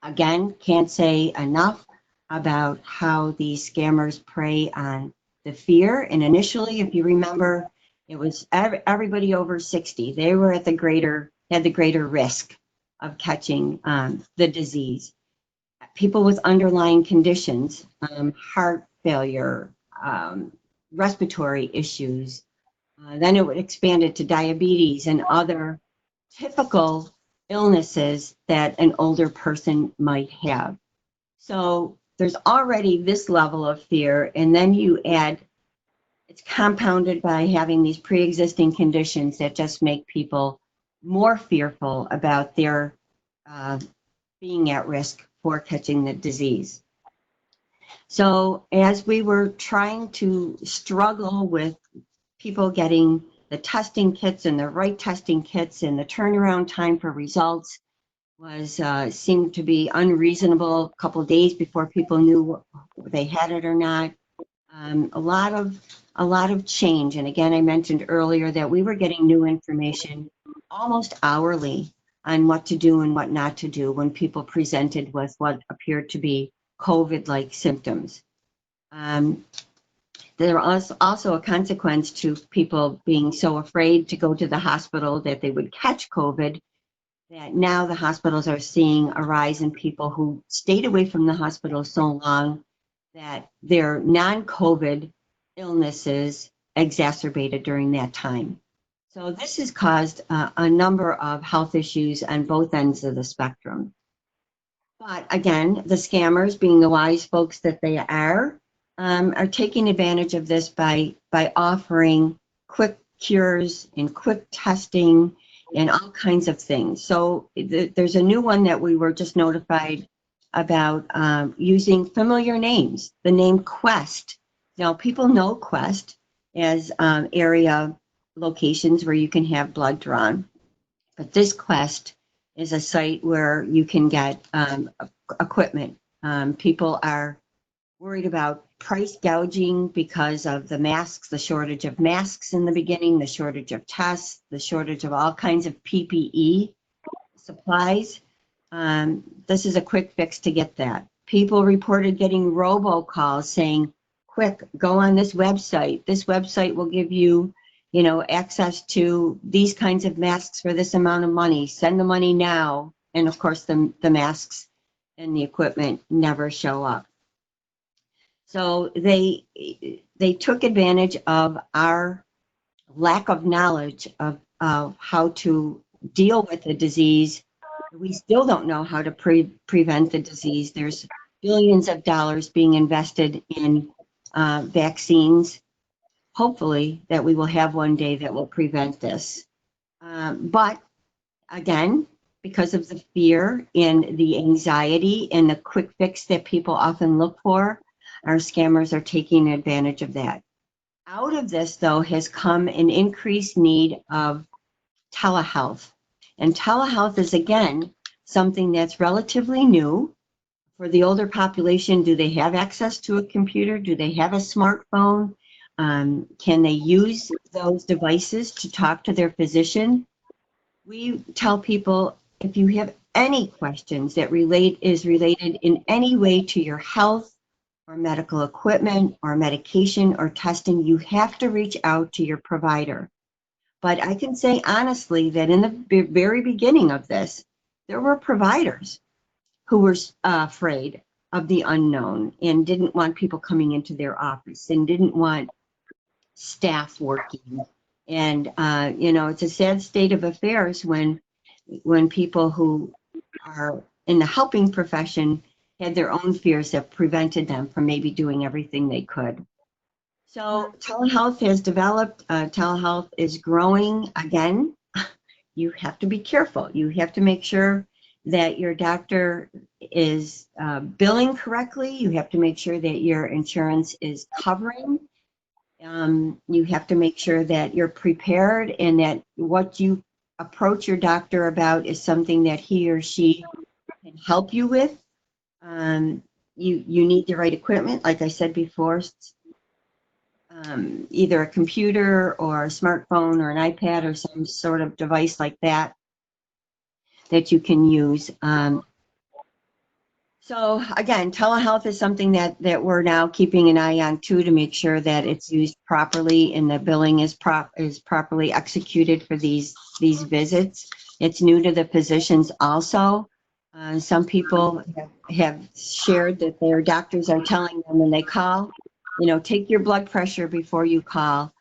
Again, can't say enough about how these scammers prey on the fear. And initially, if you remember, it was everybody over 60. They were had the greater risk of catching the disease. People with underlying conditions, heart failure, respiratory issues. Then it expanded to diabetes and other typical illnesses that an older person might have. So there's already this level of fear, and then you add, it's compounded by having these pre-existing conditions that just make people more fearful about their being at risk for catching the disease. So as we were trying to struggle with people getting the testing kits and the right testing kits, and the turnaround time for results was seemed to be unreasonable. A couple of days before people knew they had it or not. A lot of change. And again, I mentioned earlier that we were getting new information almost hourly on what to do and what not to do when people presented with what appeared to be COVID-like symptoms. There was also a consequence to people being so afraid to go to the hospital that they would catch COVID, that now the hospitals are seeing a rise in people who stayed away from the hospital so long that their non-COVID illnesses exacerbated during that time. So this has caused a number of health issues on both ends of the spectrum. But again, the scammers, being the wise folks that they are taking advantage of this by offering quick cures and quick testing and all kinds of things. So there's a new one that we were just notified about, using familiar names, the name Quest. Now, people know Quest as area locations where you can have blood drawn, but this Quest is a site where you can get equipment. People are worried about price gouging because of the masks, the shortage of masks in the beginning, the shortage of tests, the shortage of all kinds of PPE supplies. This is a quick fix to get that. People reported getting robocalls saying, quick, go on this website. This website will give you, you know, access to these kinds of masks for this amount of money. Send the money now. And of course, the masks and the equipment never show up. So they took advantage of our lack of knowledge of how to deal with the disease. We still don't know how to prevent the disease. There's billions of dollars being invested in vaccines, hopefully, that we will have one day that will prevent this. But again, because of the fear and the anxiety and the quick fix that people often look for, our scammers are taking advantage of that. Out of this, though, has come an increased need of telehealth. And telehealth is, again, something that's relatively new. For the older population, do they have access to a computer? Do they have a smartphone? Can they use those devices to talk to their physician? We tell people, if you have any questions that is related in any way to your health or medical equipment or medication or testing, you have to reach out to your provider. But I can say honestly that in the very beginning of this, there were providers who were afraid of the unknown and didn't want people coming into their office and didn't want staff working. And, you know, it's a sad state of affairs when people who are in the helping profession had their own fears that prevented them from maybe doing everything they could. So telehealth has developed, telehealth is growing again. You have to be careful. You have to make sure that your doctor is billing correctly. You have to make sure that your insurance is covering. You have to make sure that you're prepared and that what you approach your doctor about is something that he or she can help you with. You need the right equipment, like I said before, either a computer or a smartphone or an iPad or some sort of device like that you can use. So again, telehealth is something that we're now keeping an eye on too, to make sure that it's used properly and the billing is properly executed for these visits. It's new to the physicians also. Some people have shared that their doctors are telling them when they call, you know, take your blood pressure before you call,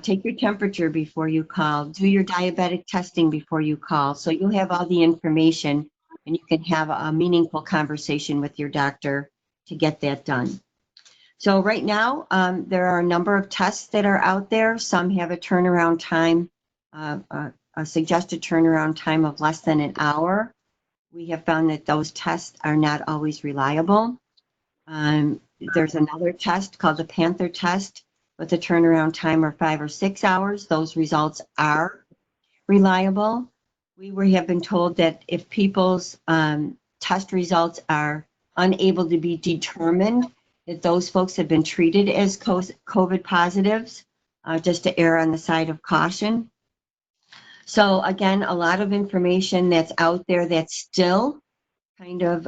take your temperature before you call, do your diabetic testing before you call. So you'll have all the information and you can have a meaningful conversation with your doctor to get that done. So right now, there are a number of tests that are out there. Some have a turnaround time, a suggested turnaround time of less than an hour. We have found that those tests are not always reliable. There's another test called the Panther test with a turnaround time of 5 or 6 hours. Those results are reliable. We have been told that if people's test results are unable to be determined, that those folks have been treated as COVID positives, just to err on the side of caution. So again, a lot of information that's out there that's still kind of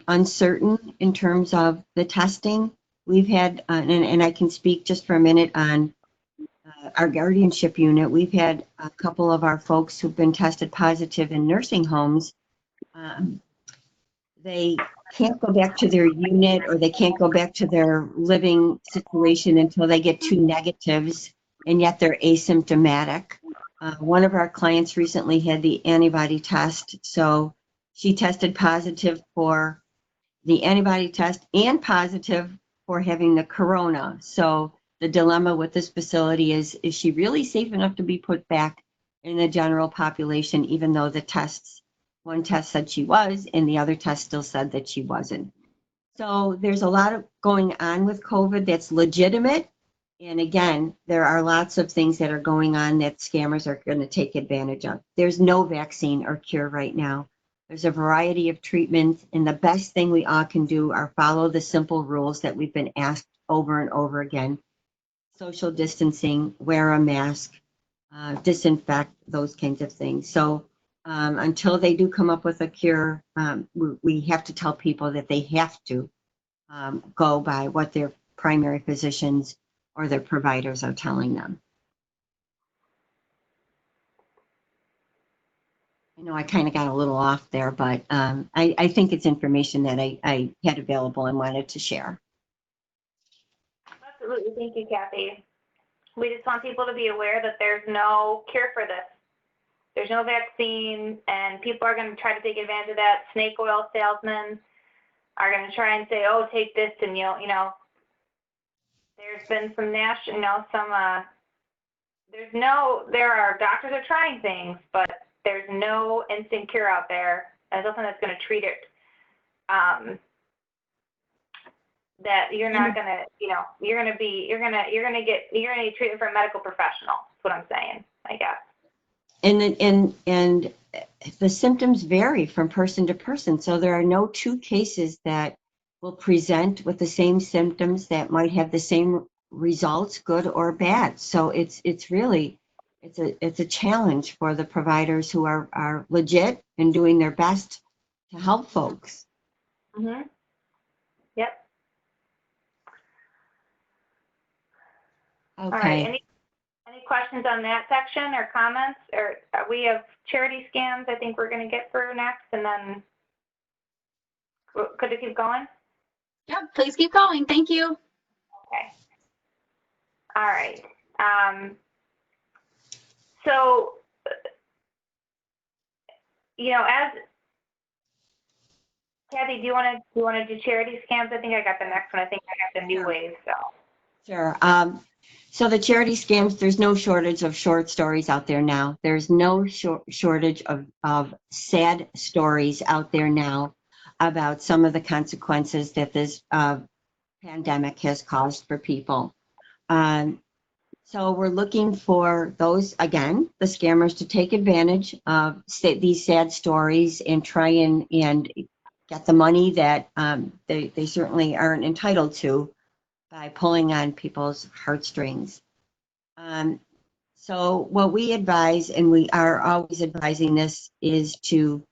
uncertain in terms of the testing. We've had, and I can speak just for a minute on our guardianship unit. We've had a couple of our folks who've been tested positive in nursing homes. They can't go back to their unit or they can't go back to their living situation until they get 2 negatives, and yet they're asymptomatic. One of our clients recently had the antibody test, so she tested positive for the antibody test and positive for having the corona. So the dilemma with this facility is she really safe enough to be put back in the general population, even though the tests, one test said she was, and the other test still said that she wasn't. So there's a lot of going on with COVID that's legitimate. And again, there are lots of things that are going on that scammers are going to take advantage of. There's no vaccine or cure right now. There's a variety of treatments, and the best thing we all can do are follow the simple rules that we've been asked over and over again. Social distancing, wear a mask, disinfect, those kinds of things. So until they do come up with a cure, we have to tell people that they have to go by what their primary physicians or their providers are telling them. I know I kind of got a little off there, but I think it's information that I had available and wanted to share. Absolutely. Thank you, Kathy. We just want people to be aware that there's no cure for this. There's no vaccine, and people are going to try to take advantage of that. Snake oil salesmen are going to try and say, oh, take this, and you know, there's been some national, there are doctors are trying things, but there's no instant cure out there. There's nothing that's going to treat it. That you're not going to, you know, you're going to get treated for a medical professional. That's what I'm saying, I guess. And the symptoms vary from person to person. So there are no two cases that will present with the same symptoms that might have the same results, good or bad. So it's really a challenge for the providers who are legit and doing their best to help folks. Mm-hmm. Yep. Okay. All right. Any questions on that section or comments? Or we have charity scams I think we're going to get through next, and then could it keep going? Yep, please keep going. Thank you. Okay. All right. So, you know, as Kathy, do you want to do charity scams? I think I got the next one. I think I got the new wave. So. Sure. So the charity scams, there's no shortage of short stories out there now. There's no shortage of sad stories out there now about some of the consequences that this pandemic has caused for people. So we're looking for those, again, the scammers, to take advantage of these sad stories and try and get the money that they certainly aren't entitled to by pulling on people's heartstrings. So what we advise, and we are always advising this, is to,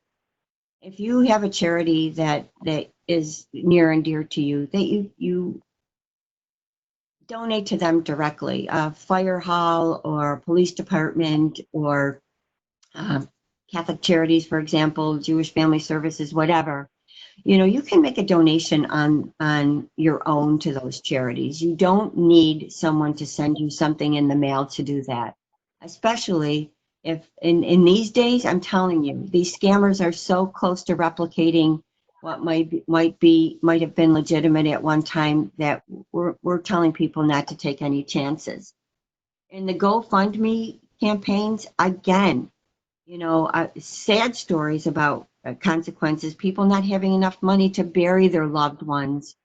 if you have a charity that is near and dear to you, that you donate to them directly, fire hall or police department or Catholic Charities, for example, Jewish Family Services, whatever. You know, you can make a donation on your own to those charities. You don't need someone to send you something in the mail to do that, especially if in these days, I'm telling you, these scammers are so close to replicating what might have been legitimate at one time that we're telling people not to take any chances. In the GoFundMe campaigns, again, you know, sad stories about consequences, people not having enough money to bury their loved ones.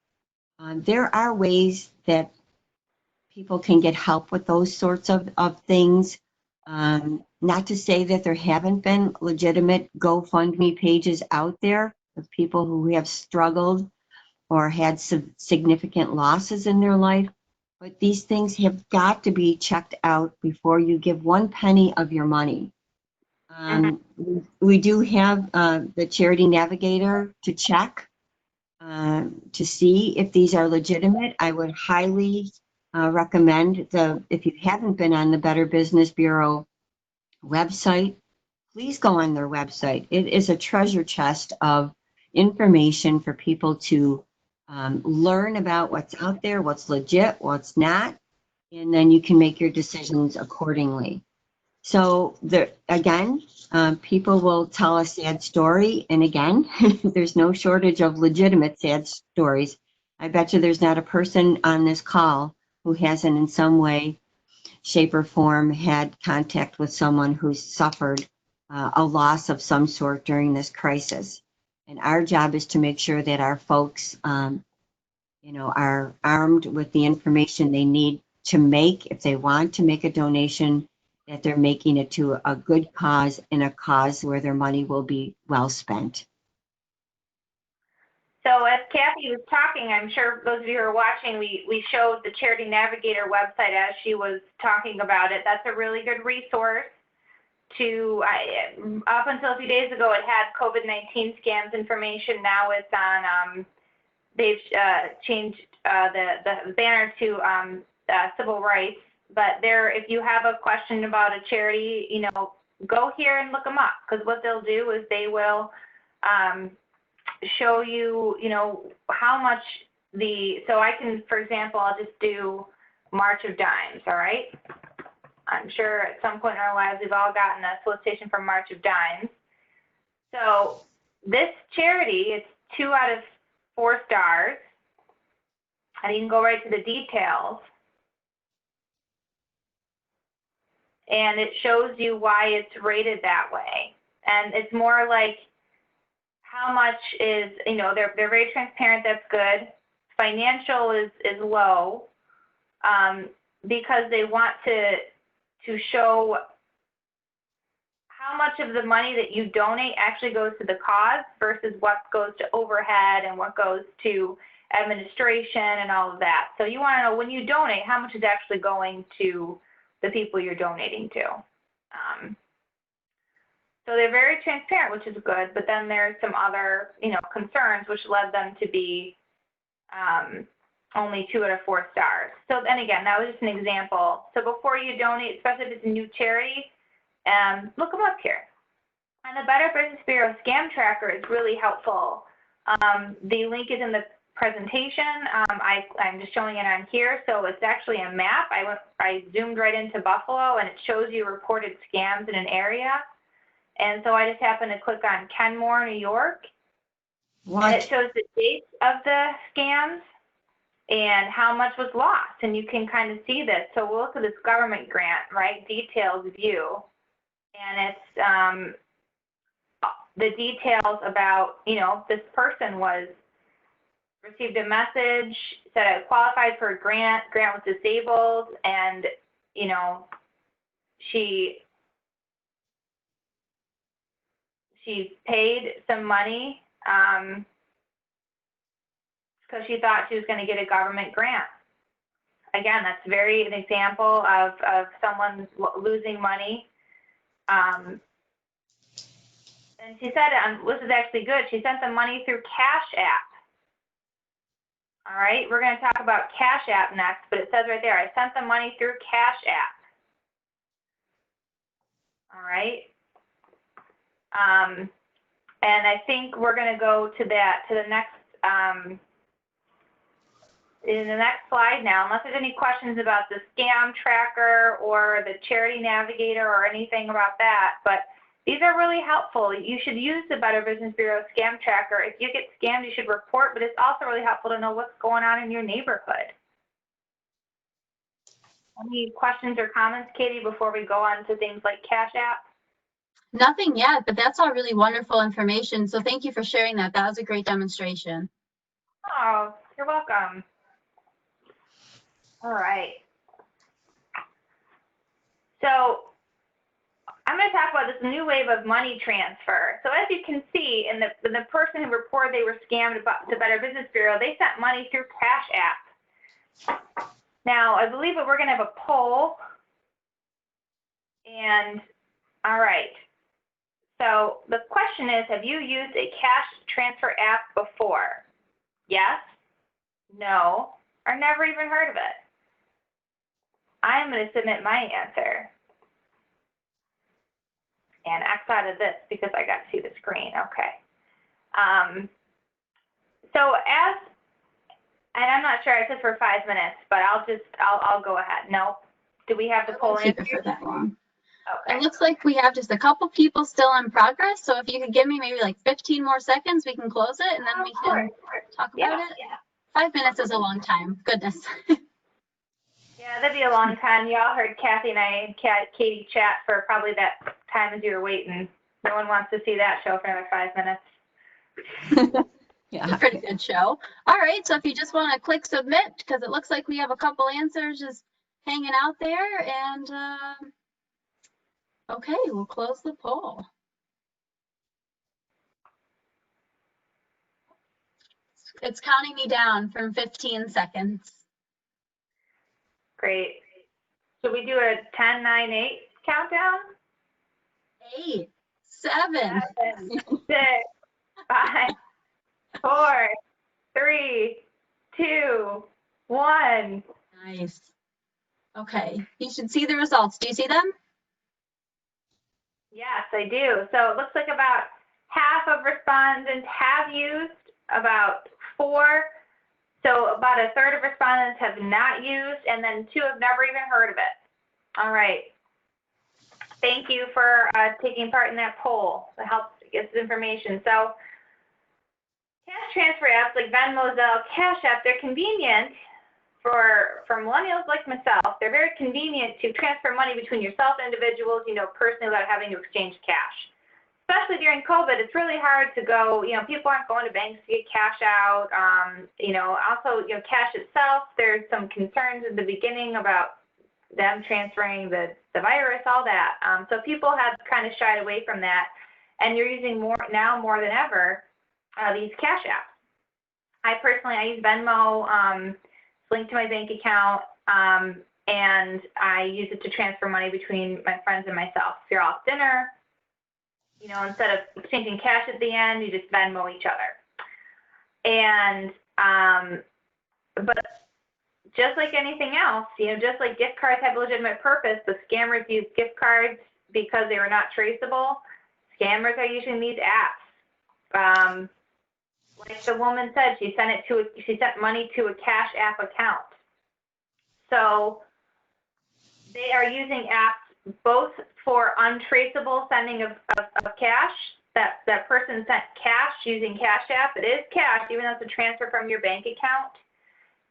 There are ways that people can get help with those sorts of things. Not to say that there haven't been legitimate GoFundMe pages out there of people who have struggled or had some significant losses in their life, but these things have got to be checked out before you give one penny of your money. We do have the Charity Navigator to check to see if these are legitimate. I would highly recommend if you haven't been on the Better Business Bureau website, please go on their website. It is a treasure chest of information for people to learn about what's out there, what's legit, what's not, and then you can make your decisions accordingly. So again, people will tell a sad story, and again, there's no shortage of legitimate sad stories. I bet you there's not a person on this call who hasn't in some way, shape, or form had contact with someone who's suffered a loss of some sort during this crisis. And our job is to make sure that our folks, you know, are armed with the information they need to make, if they want to make a donation, that they're making it to a good cause and a cause where their money will be well spent. So as Kathy was talking, I'm sure those of you who are watching, we showed the Charity Navigator website as she was talking about it. That's a really good resource to, up until a few days ago, it had COVID-19 scams information. Now it's on, they've changed the banner to civil rights. But there, if you have a question about a charity, you know, go here and look them up, because what they'll do is they will show you, you know, how much so I can, for example, I'll just do March of Dimes, all right? I'm sure at some point in our lives we've all gotten a solicitation from March of Dimes. So this charity, it's 2 out of 4 stars, and you can go right to the details. And it shows you why it's rated that way. And it's more like how much is, you know, they're very transparent, that's good. Financial is low, because they want to show how much of the money that you donate actually goes to the cause versus what goes to overhead and what goes to administration and all of that. So you want to know when you donate, how much is actually going to the people you're donating to. So they're very transparent, which is good, but then there's some other, you know, concerns which led them to be only 2 out of 4 stars. So then again, that was just an example. So before you donate, especially if it's a new charity, look them up here. And the Better Business Bureau Scam Tracker is really helpful. The link is in the presentation. I'm just showing it on here. So it's actually a map. I zoomed right into Buffalo, and it shows you reported scams in an area. And so I just happened to click on Kenmore, New York. What? And it shows the dates of the scams and how much was lost. And you can kind of see this. So we'll look at this government grant, right? Details view. And it's the details about, you know, this person received a message, said I qualified for a grant was disabled, and, you know, she paid some money because she thought she was going to get a government grant. Again, that's an example of someone losing money. And she said, this is actually good, she sent the money through Cash App. All right, we're going to talk about Cash App next, but it says right there, I sent the money through Cash App. All right. And I think we're going to go to the next, in the next slide now, unless there's any questions about the scam tracker or the Charity Navigator or anything about that. But these are really helpful. You should use the Better Business Bureau Scam Tracker. If you get scammed, you should report, but it's also really helpful to know what's going on in your neighborhood. Any questions or comments, Katie, before we go on to things like Cash App? Nothing yet, but that's all really wonderful information. So thank you for sharing that. That was a great demonstration. Oh, you're welcome. All right. So I'm going to talk about this new wave of money transfer. So as you can see, in the person who reported they were scammed to Better Business Bureau, they sent money through Cash App. Now, I believe that we're going to have a poll. And all right. So the question is, have you used a cash transfer app before? Yes, no, or never even heard of it? I'm going to submit my answer and X out of this because I got to see the screen. Okay. And I'm not sure, I said for 5 minutes, but I'll go ahead. No, do we have the poll Keep it answer? for that long. Okay. It looks like we have just a couple people still in progress. So if you could give me maybe like 15 more seconds, we can close it and then we can talk about it. Yeah. 5 minutes is a long time. Goodness. Yeah, that'd be a long time. You all heard Kathy and I and Katie chat for probably that time as you were waiting. No one wants to see that show for another 5 minutes. It's a pretty good show. All right, so if you just want to click submit, because it looks like we have a couple answers just hanging out there. And okay, we'll close the poll. It's counting me down from 15 seconds. Great. Should we do a 10, 9, 8 countdown? 8, 7. 7, 6, 5, 4, 3, 2, 1. Nice. Okay, you should see the results. Do you see them? Yes, I do. So it looks like about half of respondents have used, about 4. So about a third of respondents have not used, and then 2 have never even heard of it. All right. Thank you for taking part in that poll. That helps get this information. So cash transfer apps like Venmo, Zelle, Cash App, they're convenient for millennials like myself. They're very convenient to transfer money between yourself and individuals, personally, without having to exchange cash. Especially during COVID, it's really hard to go, people aren't going to banks to get cash out. Also, cash itself, there's some concerns in the beginning about them transferring the virus, all that. So people have kind of shied away from that, and you're using more than ever these cash apps. I use Venmo, it's linked to my bank account, and I use it to transfer money between my friends and myself. If you're all at dinner, instead of exchanging cash at the end, you just Venmo each other. And, but just like anything else, just like gift cards have a legitimate purpose, the scammers use gift cards because they were not traceable. Scammers are using these apps. Like the woman said, she sent money to a Cash App account. So they are using apps both for untraceable sending of cash. That person sent cash using Cash App. It is cash, even though it's a transfer from your bank account.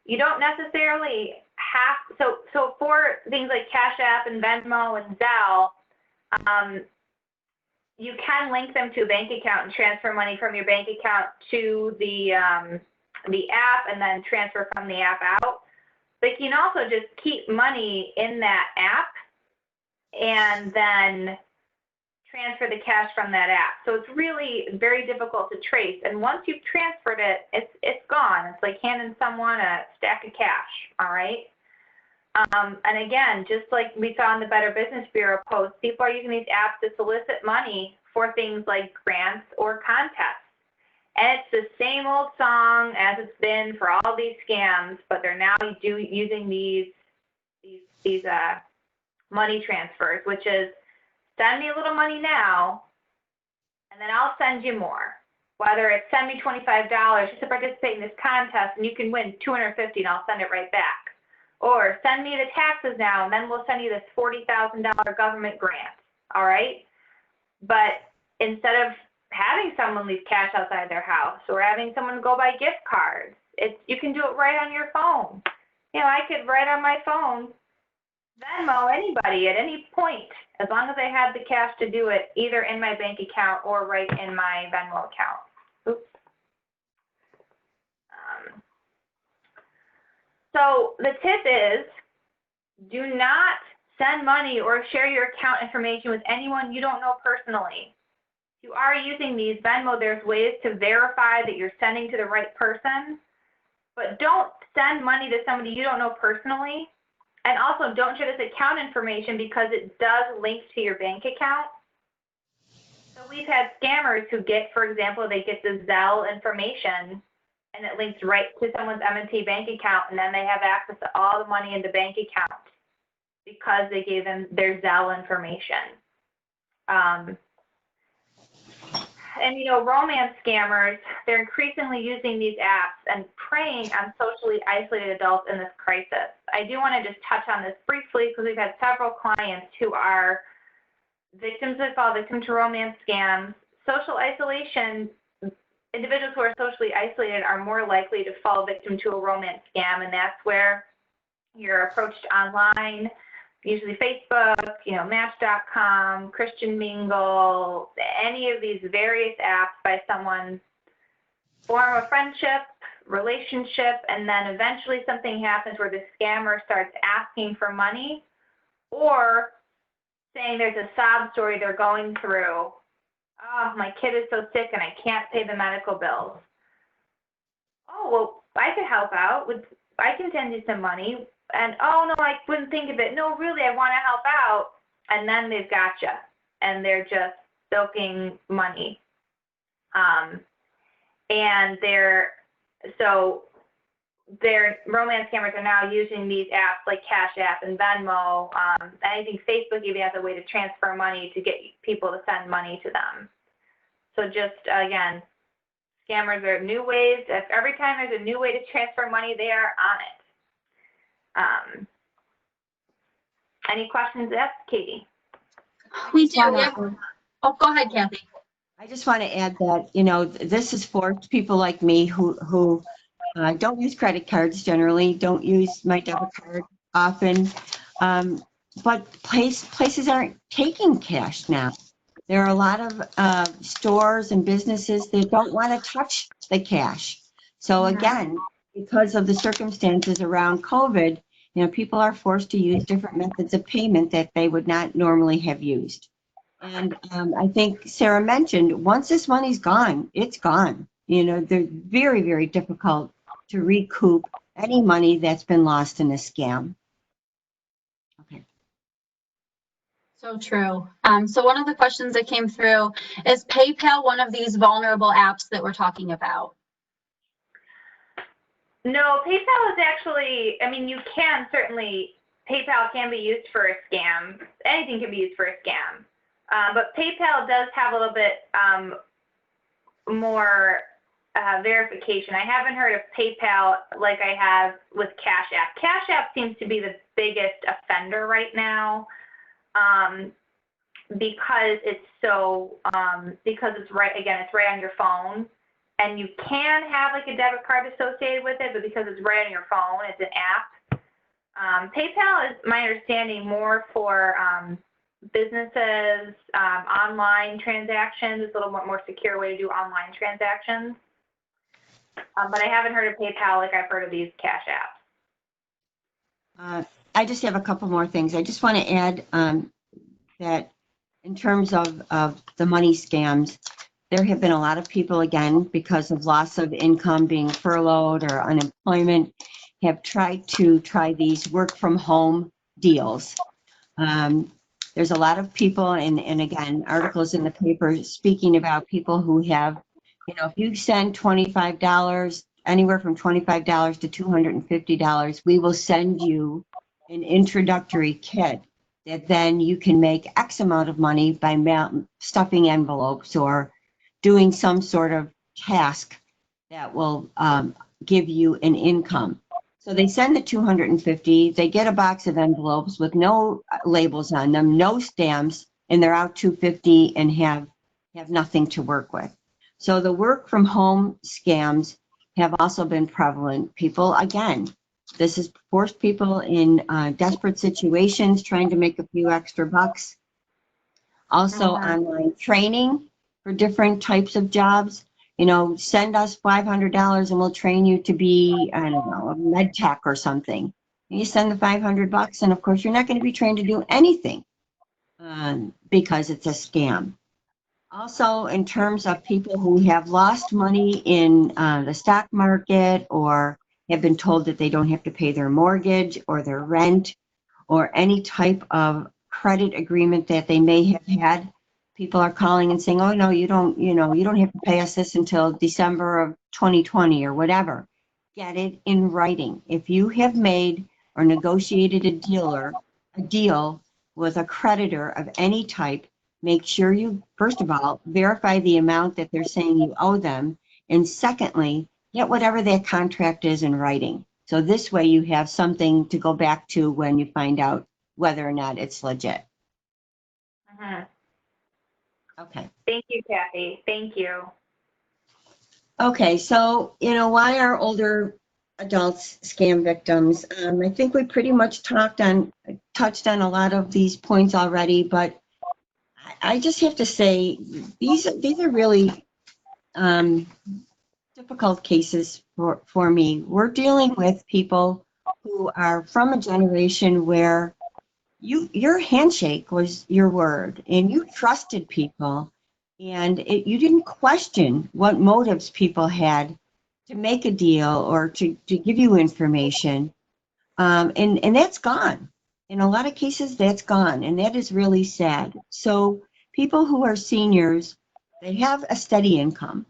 You don't necessarily have, so for things like Cash App and Venmo and Zelle, you can link them to a bank account and transfer money from your bank account to the app and then transfer from the app out. But you can also just keep money in that app and then transfer the cash from that app. So it's really very difficult to trace. And once you've transferred it, it's gone. It's like handing someone a stack of cash, all right? And again, just like we saw in the Better Business Bureau post, people are using these apps to solicit money for things like grants or contests. And it's the same old song as it's been for all these scams, but they're now using these money transfers, which is send me a little money now, and then I'll send you more. Whether it's send me $25 just to participate in this contest, and you can win $250, and I'll send it right back. Or send me the taxes now, and then we'll send you this $40,000 government grant, all right? But instead of having someone leave cash outside their house or having someone go buy gift cards, you can do it right on your phone. I could write on my phone, Venmo anybody at any point, as long as I have the cash to do it, either in my bank account or right in my Venmo account. Oops. So the tip is, do not send money or share your account information with anyone you don't know personally. If you are using these Venmo, there's ways to verify that you're sending to the right person, but don't send money to somebody you don't know personally. And also don't share this account information because it does link to your bank account. So we've had scammers who get, for example, they get the Zelle information and it links right to someone's M&T bank account, and then they have access to all the money in the bank account because they gave them their Zelle information. And romance scammers, they're increasingly using these apps and preying on socially isolated adults in this crisis. I do want to just touch on this briefly because we've had several clients who are victims to romance scams. Social isolation, individuals who are socially isolated are more likely to fall victim to a romance scam, and that's where you're approached online, usually Facebook, Match.com, Christian Mingle, any of these various apps by someone, form a friendship, relationship, and then eventually something happens where the scammer starts asking for money or saying there's a sob story they're going through. Oh, my kid is so sick and I can't pay the medical bills. oh, well, I could help out. I can send you some money. And, oh, no, I wouldn't think of it. No, really, I want to help out. And then they've got you. And they're just soaking money. And their romance scammers are now using these apps like Cash App and Venmo. I think Facebook even has a way to transfer money to get people to send money to them. So just, again, scammers are new ways. Every time there's a new way to transfer money, they are on it. Any questions asked, Katie? We do. Oh, go ahead, Kathy. I just want to add that, this is for people like me who don't use credit cards generally, don't use my debit card often, but places aren't taking cash now. There are a lot of stores and businesses that don't want to touch the cash. So again, because of the circumstances around COVID, people are forced to use different methods of payment that they would not normally have used. And I think Sarah mentioned, once this money's gone, it's gone. They're very, very difficult to recoup any money that's been lost in a scam. Okay. So true. So one of the questions that came through, is PayPal one of these vulnerable apps that we're talking about? No, PayPal is actually, you can certainly, PayPal can be used for a scam. Anything can be used for a scam. But PayPal does have a little bit more verification. I haven't heard of PayPal like I have with Cash App. Cash App seems to be the biggest offender right now because it's right on your phone. And you can have like a debit card associated with it, but because it's right on your phone, it's an app. PayPal is, my understanding, more for businesses, online transactions. It's a little more secure way to do online transactions. But I haven't heard of PayPal like I've heard of these Cash Apps. I just have a couple more things. I just want to add that in terms of the money scams, there have been a lot of people, again, because of loss of income, being furloughed or unemployment, have tried these work from home deals. There's a lot of people, and again, articles in the paper speaking about people who have, if you send $25, anywhere from $25 to $250, we will send you an introductory kit that then you can make X amount of money by stuffing envelopes or doing some sort of task that will give you an income. So they send the $250, they get a box of envelopes with no labels on them, no stamps, and they're out $250 and have nothing to work with. So the work from home scams have also been prevalent. People, again, this has forced people in desperate situations trying to make a few extra bucks. Also online training for different types of jobs. Send us $500 and we'll train you to be, I don't know, a med tech or something. And you send the $500 and of course you're not going to be trained to do anything because it's a scam. Also, in terms of people who have lost money in the stock market or have been told that they don't have to pay their mortgage or their rent or any type of credit agreement that they may have had, people are calling and saying, oh, no, you don't have to pay us this until December of 2020 or whatever. Get it in writing. If you have made or negotiated a deal with a creditor of any type, make sure you, first of all, verify the amount that they're saying you owe them. And secondly, get whatever that contract is in writing. So this way you have something to go back to when you find out whether or not it's legit. Okay. Thank you, Kathy. Thank you. Okay, so, why are older adults scam victims? I think we pretty much touched on a lot of these points already, but I just have to say, these are really difficult cases for me. We're dealing with people who are from a generation where your handshake was your word and you trusted people and you didn't question what motives people had make a deal or to give you information. And that's gone. In a lot of cases, that's gone. And that is really sad. So people who are seniors, they have a steady income,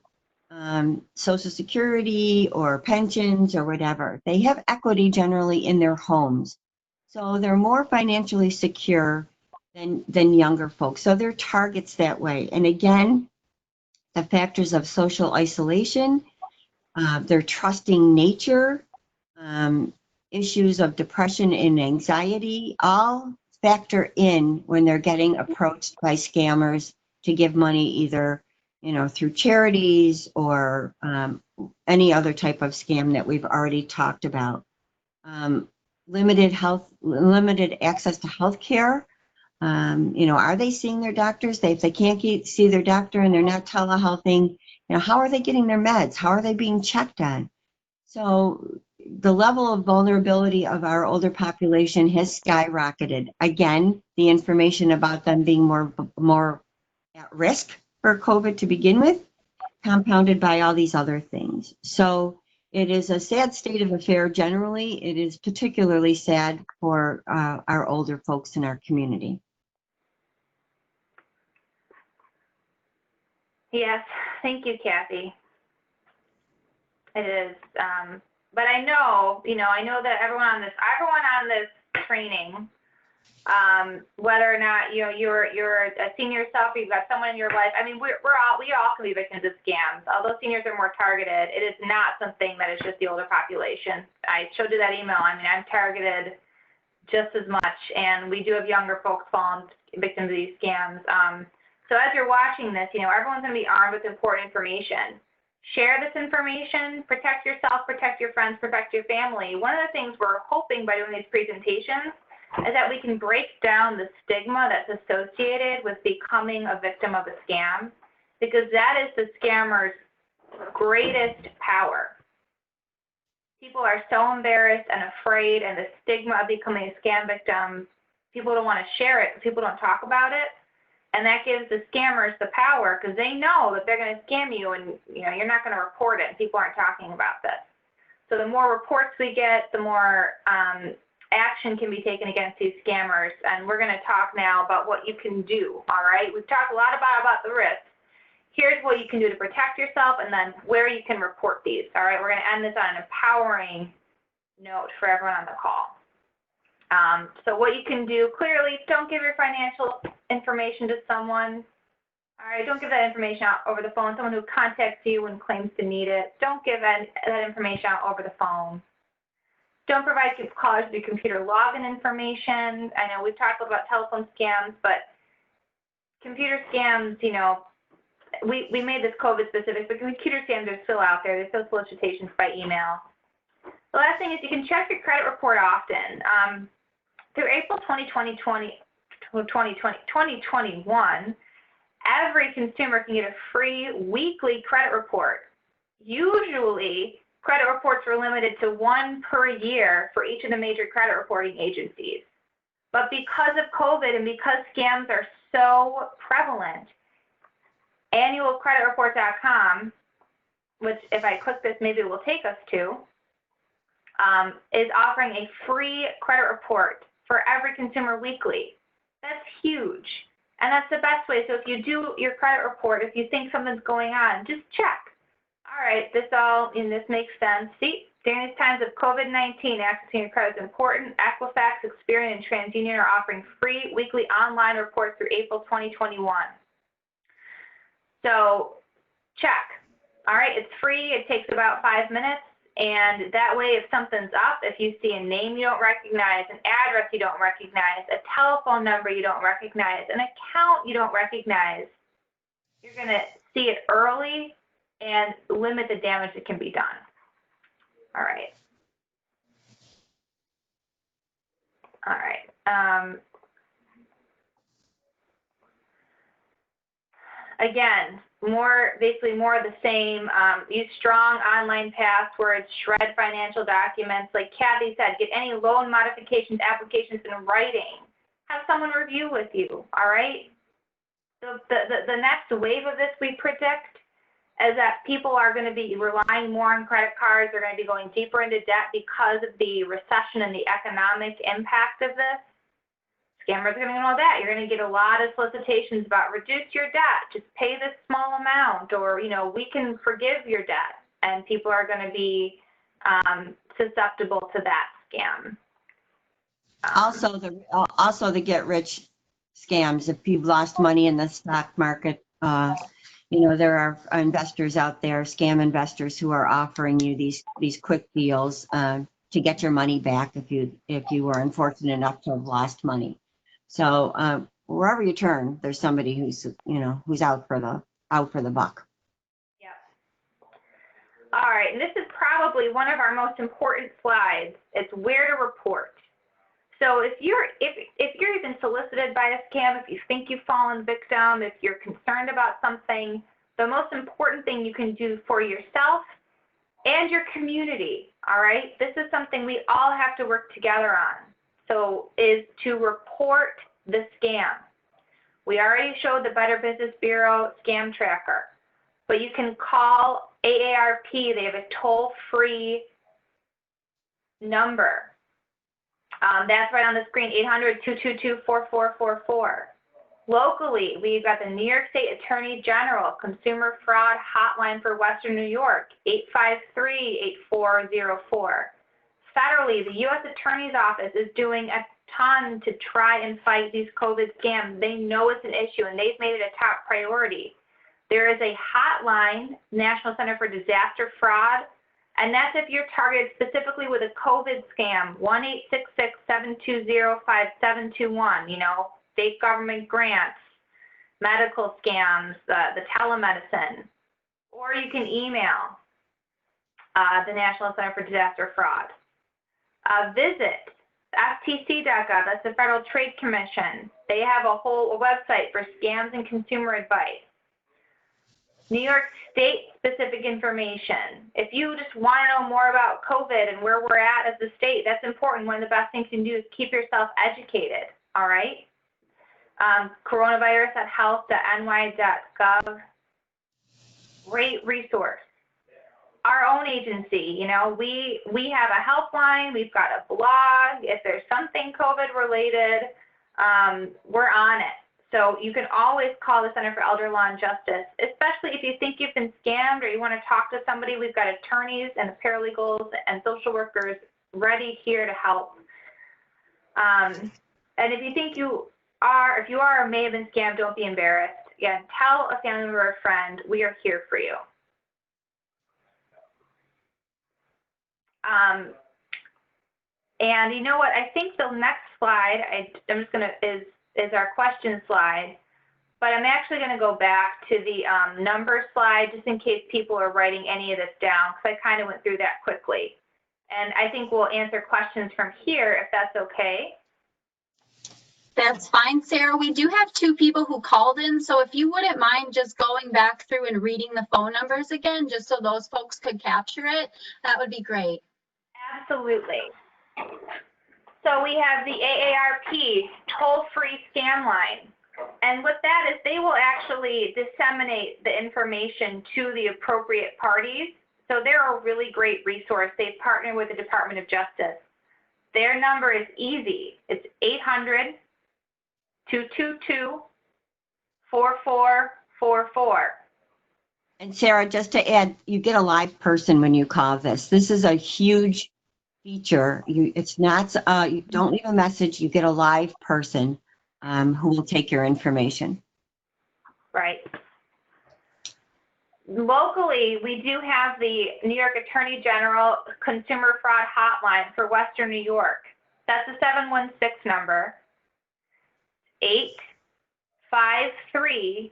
Social Security or pensions or whatever. They have equity generally in their homes. So they're more financially secure than younger folks. So they're targets that way. And again, the factors of social isolation, their trusting nature, issues of depression and anxiety, all factor in when they're getting approached by scammers to give money either, through charities or any other type of scam that we've already talked about. Limited access to health care. Are they seeing their doctors? If they can't see their doctor and they're not telehealthing, how are they getting their meds? How are they being checked on? So the level of vulnerability of our older population has skyrocketed. Again, the information about them being more at risk for COVID to begin with, compounded by all these other things. So it is a sad state of affair generally. It is particularly sad for our older folks in our community. Yes, thank you, Kathy. It is, but I know that everyone on this training, whether or not you're a senior yourself, you've got someone in your life. I mean, we all can be victims of scams. Although seniors are more targeted, it is not something that is just the older population. I showed you that email. I mean, I'm targeted just as much, and we do have younger folks falling victims of these scams. So as you're watching this, everyone's going to be armed with important information. Share this information, protect yourself, protect your friends, protect your family. One of the things we're hoping by doing these presentations is that we can break down the stigma that's associated with becoming a victim of a scam, because that is the scammer's greatest power. People are so embarrassed and afraid, and the stigma of becoming a scam victim, people don't want to share it, people don't talk about it. And that gives the scammers the power, because they know that they're going to scam you, and you're not going to report it, and people aren't talking about this. So the more reports we get, the more action can be taken against these scammers. And we're going to talk now about what you can do. All right, we've talked a lot about the risks. Here's what you can do to protect yourself, and then where you can report these. All right, we're going to end this on an empowering note for everyone on the call. So what you can do, clearly, don't give your financial information to someone. All right, don't give that information out over the phone. Someone who contacts you and claims to need it, don't give that information out over the phone. Don't provide callers with your computer login information. I know we've talked about telephone scams, but computer scams, we made this COVID specific, but computer scams are still out there. There's still solicitations by email. The last thing is you can check your credit report often. Through April 2021, every consumer can get a free weekly credit report. Usually, credit reports were limited to 1 per year for each of the major credit reporting agencies. But because of COVID and because scams are so prevalent, annualcreditreport.com, which if I click this, maybe it will take us to, is offering a free credit report for every consumer weekly. That's huge. And that's the best way. So if you do your credit report, if you think something's going on, just check. All right, this makes sense. See, during these times of COVID-19, accessing your credit is important. Equifax, Experian, and TransUnion are offering free weekly online reports through April 2021. So check. All right, it's free. It takes about 5 minutes. And that way, if something's up, if you see a name you don't recognize, an address you don't recognize, a telephone number you don't recognize, an account you don't recognize, you're going to see it early and limit the damage that can be done. All right. All right. Again, basically more of the same. Use strong online passwords, shred financial documents. Like Kathy said, get any loan modifications applications in writing. Have someone review with you, all right? So the next wave of this we predict is that people are going to be relying more on credit cards. They're going to be going deeper into debt because of the recession and the economic impact of this. Scammers are going to know that. You're going to get a lot of solicitations about reduce your debt, just pay this small amount, or, you know, we can forgive your debt. And people are going to be susceptible to that scam. Also the get rich scams. If you've lost money in the stock market, you know, there are investors out there, scam investors, who are offering you these quick deals to get your money back if you were unfortunate enough to have lost money. So wherever you turn, there's somebody who's out for the buck. Yeah. All right, and this is probably one of our most important slides. It's where to report. So if you're even solicited by a scam, if you think you've fallen victim, if you're concerned about something, the most important thing you can do for yourself and your community, all right, this is something we all have to work together on, so is to report the scam. We already showed the Better Business Bureau scam tracker, but you can call AARP. They have a toll-free number. That's right on the screen, 800-222-4444. Locally, we've got the New York State Attorney General Consumer Fraud Hotline for Western New York, 853-8404. Federally, the U.S. Attorney's Office is doing a ton to try and fight these COVID scams. They know it's an issue, and they've made it a top priority. There is a hotline, National Center for Disaster Fraud, and that's if you're targeted specifically with a COVID scam, 1-866-720-5721, you know, state government grants, medical scams, the telemedicine, or you can email the National Center for Disaster Fraud. Visit FTC.gov, that's the Federal Trade Commission. They have a whole website for scams and consumer advice. New York State specific information. If you just want to know more about COVID and where we're at as a state, that's important. One of the best things you can do is keep yourself educated, all right? Coronavirus at health.ny.gov. Great resource. Our own agency, you know, we have a helpline, we've got a blog. If there's something COVID related, we're on it. So you can always call the Center for Elder Law and Justice, especially if you think you've been scammed or you want to talk to somebody. We've got attorneys and paralegals and social workers ready here to help. And if you think you are or may have been scammed, don't be embarrassed. Again, tell a family member or friend, we are here for you. And you know what? I think the next slide, I'm just going to, is our question slide, but I'm actually going to go back to the number slide just in case people are writing any of this down, because I kind of went through that quickly. And I think we'll answer questions from here if that's okay. That's fine, Sarah. We do have 2 people who called in, so if you wouldn't mind just going back through and reading the phone numbers again, just so those folks could capture it, that would be great. Absolutely. So we have the AARP toll-free scam line. And what that is, they will actually disseminate the information to the appropriate parties. So they're a really great resource. They partner with the Department of Justice. Their number is easy. It's 800-222-4444. And Sarah, just to add, you get a live person when you call this. This is a huge feature. It's not, you don't leave a message, you get a live person who will take your information. Right. Locally, we do have the New York Attorney General Consumer Fraud Hotline for Western New York. That's the 716 number, 853-8404.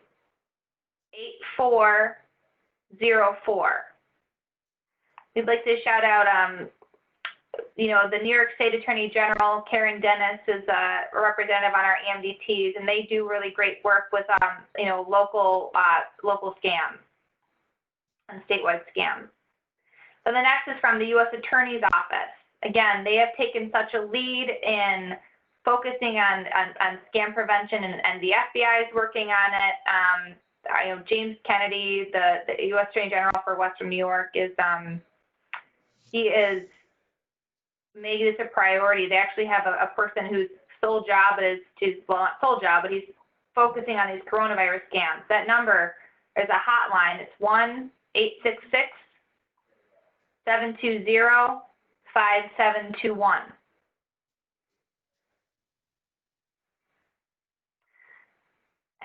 We'd like to shout out, you know, the New York State Attorney General, Karen Dennis, is a representative on our E-MDTs, and they do really great work with, you know, local scams and statewide scams. So the next is from the U.S. Attorney's Office. Again, they have taken such a lead in focusing on scam prevention, and the FBI is working on it. James Kennedy, the U.S. Attorney General for Western New York, he is making this a priority. They actually have a person whose sole job is not sole job, but he's focusing on these coronavirus scams. That number is a hotline. It's 1-866-720-5721.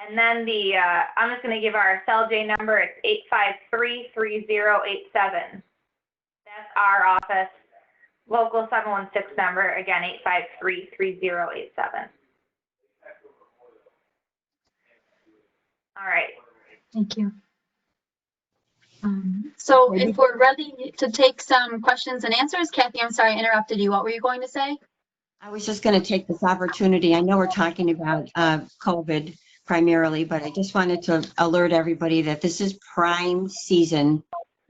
And then I'm just going to give our CellJ number. It's 853-3087. That's our office. Local 716 number, again, 853-3087. All right. Thank you. So if we're ready to take some questions and answers, Kathy, I'm sorry I interrupted you. What were you going to say? I was just going to take this opportunity. I know we're talking about COVID primarily, but I just wanted to alert everybody that this is prime season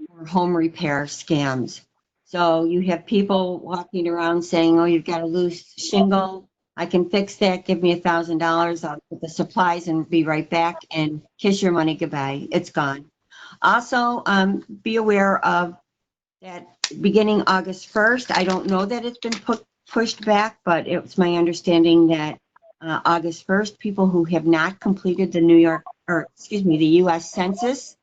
for home repair scams. So you have people walking around saying, oh, you've got a loose shingle. I can fix that. Give me $1,000. I'll get the supplies and be right back, and kiss your money goodbye. It's gone. Also, be aware of that beginning August 1st. I don't know that it's been pushed back, but it's my understanding that August 1st, people who have not completed the the U.S. Census,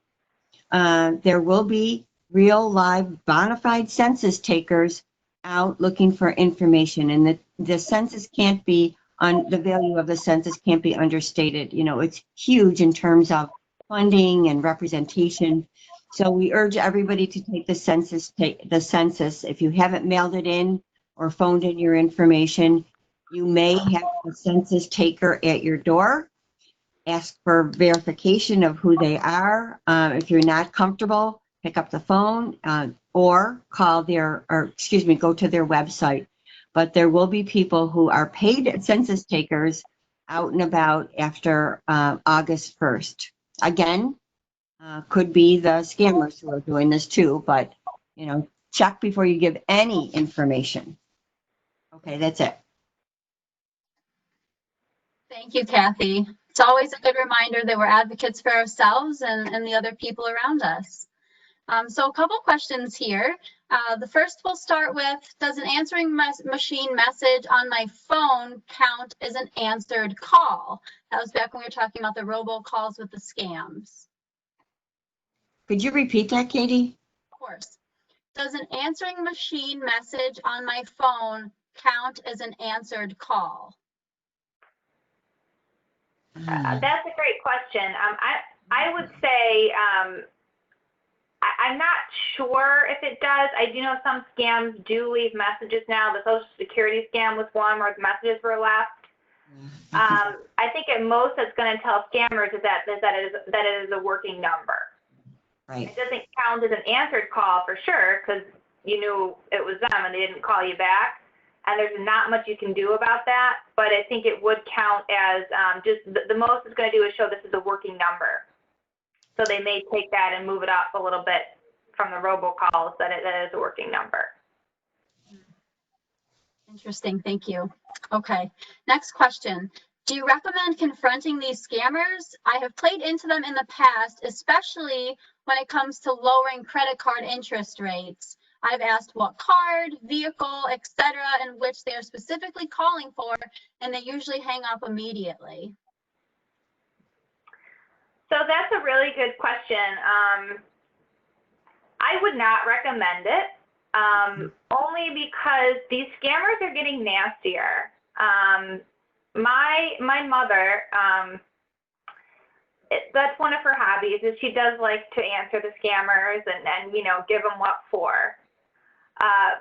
there will be real live bona fide census takers out looking for information, and the census can't be the value of the census can't be understated. You know, it's huge in terms of funding and representation. So we urge everybody to take the census. If you haven't mailed it in or phoned in your information, you may have a census taker at your door. Ask for verification of who they are. If you're not comfortable, pick up the phone or go to their website. But there will be people who are paid census takers out and about after August 1st. Again, could be the scammers who are doing this too, but check before you give any information. Okay, that's it. Thank you, Kathy. It's always a good reminder that we're advocates for ourselves and the other people around us. So a couple questions here. The first we'll start with, does an answering machine message on my phone count as an answered call? That was back when we were talking about the robocalls with the scams. Could you repeat that, Katie? Of course. Does an answering machine message on my phone count as an answered call? That's a great question. I would say I'm not sure if it does. I do know some scams do leave messages now. The Social Security scam was one where the messages were left. I think at most it's going to tell scammers is that it is a working number. Right. It doesn't count as an answered call for sure because you knew it was them and they didn't call you back. And there's not much you can do about that, but I think it would count as just the most it's going to do is show this is a working number. So they may take that and move it up a little bit from the robocalls that it is a working number. Interesting, thank you. Okay, next question. Do you recommend confronting these scammers? I have played into them in the past, especially when it comes to lowering credit card interest rates. I've asked what card, vehicle, etc., and which they are specifically calling for, and they usually hang up immediately. So that's a really good question. I would not recommend it, only because these scammers are getting nastier. My mother, that's one of her hobbies, is she does like to answer the scammers and give them what for.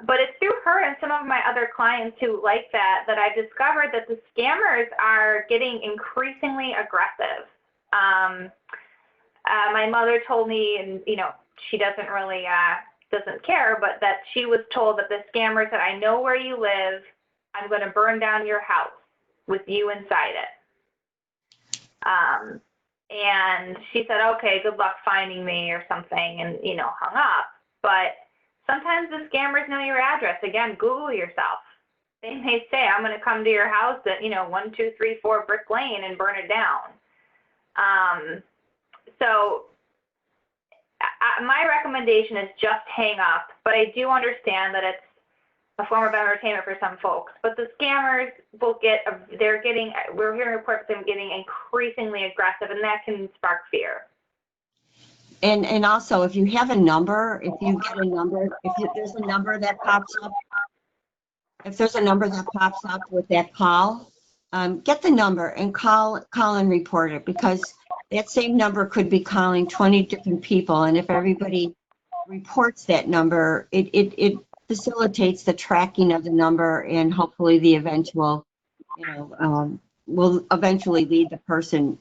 But it's through her and some of my other clients who like that I've discovered that the scammers are getting increasingly aggressive. My mother told me, and she doesn't really doesn't care, but that she was told that the scammers said, "I know where you live. I'm going to burn down your house with you inside it." And she said, "Okay, good luck finding me," or something, and hung up. But sometimes the scammers know your address. Again, Google yourself. They may say, "I'm going to come to your house at 1234 Brick Lane and burn it down." So my recommendation is just hang up, but I do understand that it's a form of entertainment for some folks. But the scammers will we're hearing reports of them getting increasingly aggressive, and that can spark fear. And also, if you have a number, if you get a number, there's a number that pops up, if there's a number that pops up with that call, get the number and call and report it, because that same number could be calling 20 different people. And if everybody reports that number, it facilitates the tracking of the number, and hopefully the eventual, will eventually lead the person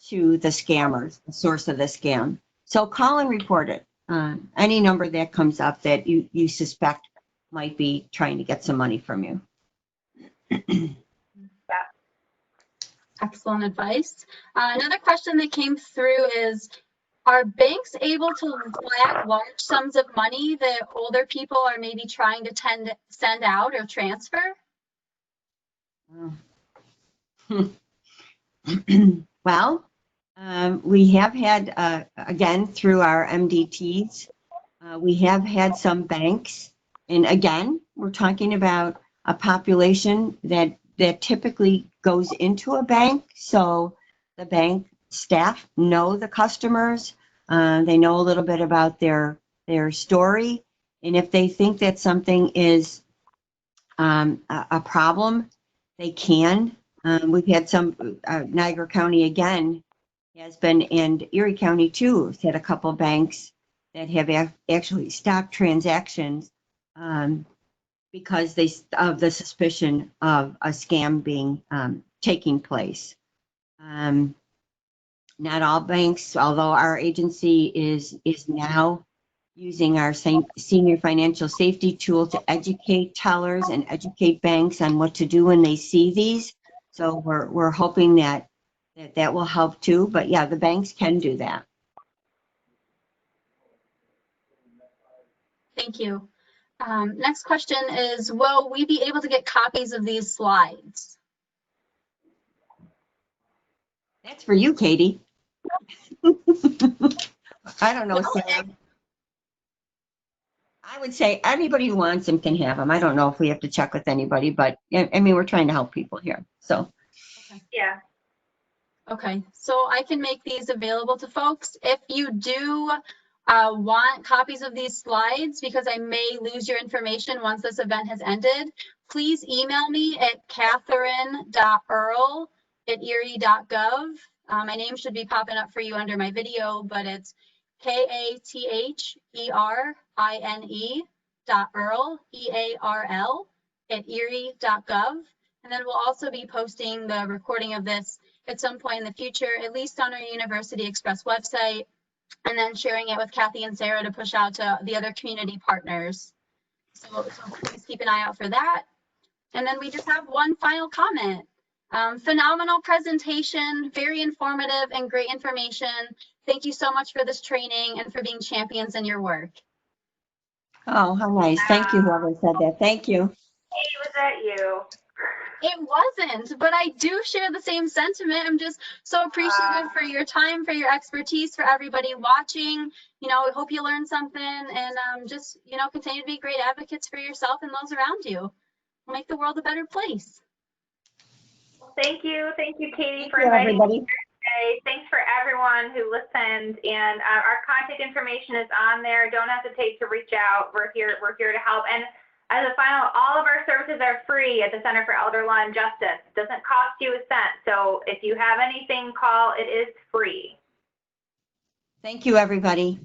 to the scammers, the source of the scam. So call and report it. Any number that comes up that you suspect might be trying to get some money from you. Excellent advice. Another question that came through is, are banks able to flag large sums of money that older people are maybe trying to send out or transfer? Well, we have had, again, through our MDTs, we have had some banks, and again, we're talking about a population that typically goes into a bank. So the bank staff know the customers, they know a little bit about their story, and if they think that something is a problem, they can. We've had some, Niagara County again has been, and Erie County too, has had a couple banks that have actually stopped transactions because of the suspicion of a scam being taking place. Not all banks, although our agency is now using our senior financial safety tool to educate tellers and educate banks on what to do when they see these. So we're hoping that will help too. But yeah, the banks can do that. Thank you. Next question is, will we be able to get copies of these slides? That's for you, Katie. I don't know, Sam. I would say anybody who wants them can have them. I don't know if we have to check with anybody, but I mean, we're trying to help people here. So. Okay. Yeah. Okay, so I can make these available to folks. If you do want copies of these slides, because I may lose your information once this event has ended, please email me at catherine.earl@erie.gov. My name should be popping up for you under my video, but it's KATHERINE.EARL, EARL @erie.gov. And then we'll also be posting the recording of this at some point in the future, at least on our University Express website, and then sharing it with Kathy and Sarah to push out to the other community partners. So please keep an eye out for that. And then we just have one final comment. Phenomenal presentation, very informative and great information. Thank you so much for this training and for being champions in your work. Oh, how nice. Thank you, whoever said that. Thank you. Hey, was that you? It wasn't, but I do share the same sentiment. I'm just so appreciative for your time, for your expertise, for everybody watching. I hope you learned something, and just, continue to be great advocates for yourself and those around you. Make the world a better place. Well, thank you, Katie, for inviting me today. Thanks for everyone who listened, and our contact information is on there. Don't hesitate to reach out. We're here to help. And as a final, all of our services are free at the Center for Elder Law and Justice. It doesn't cost you a cent. So if you have anything, call. It is free. Thank you, everybody.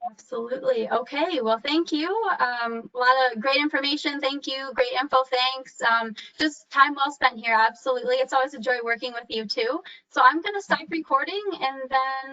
Absolutely. Okay. Well, thank you. A lot of great information. Thank you. Great info. Thanks. Just time well spent here. Absolutely. It's always a joy working with you too. So I'm going to stop recording, and then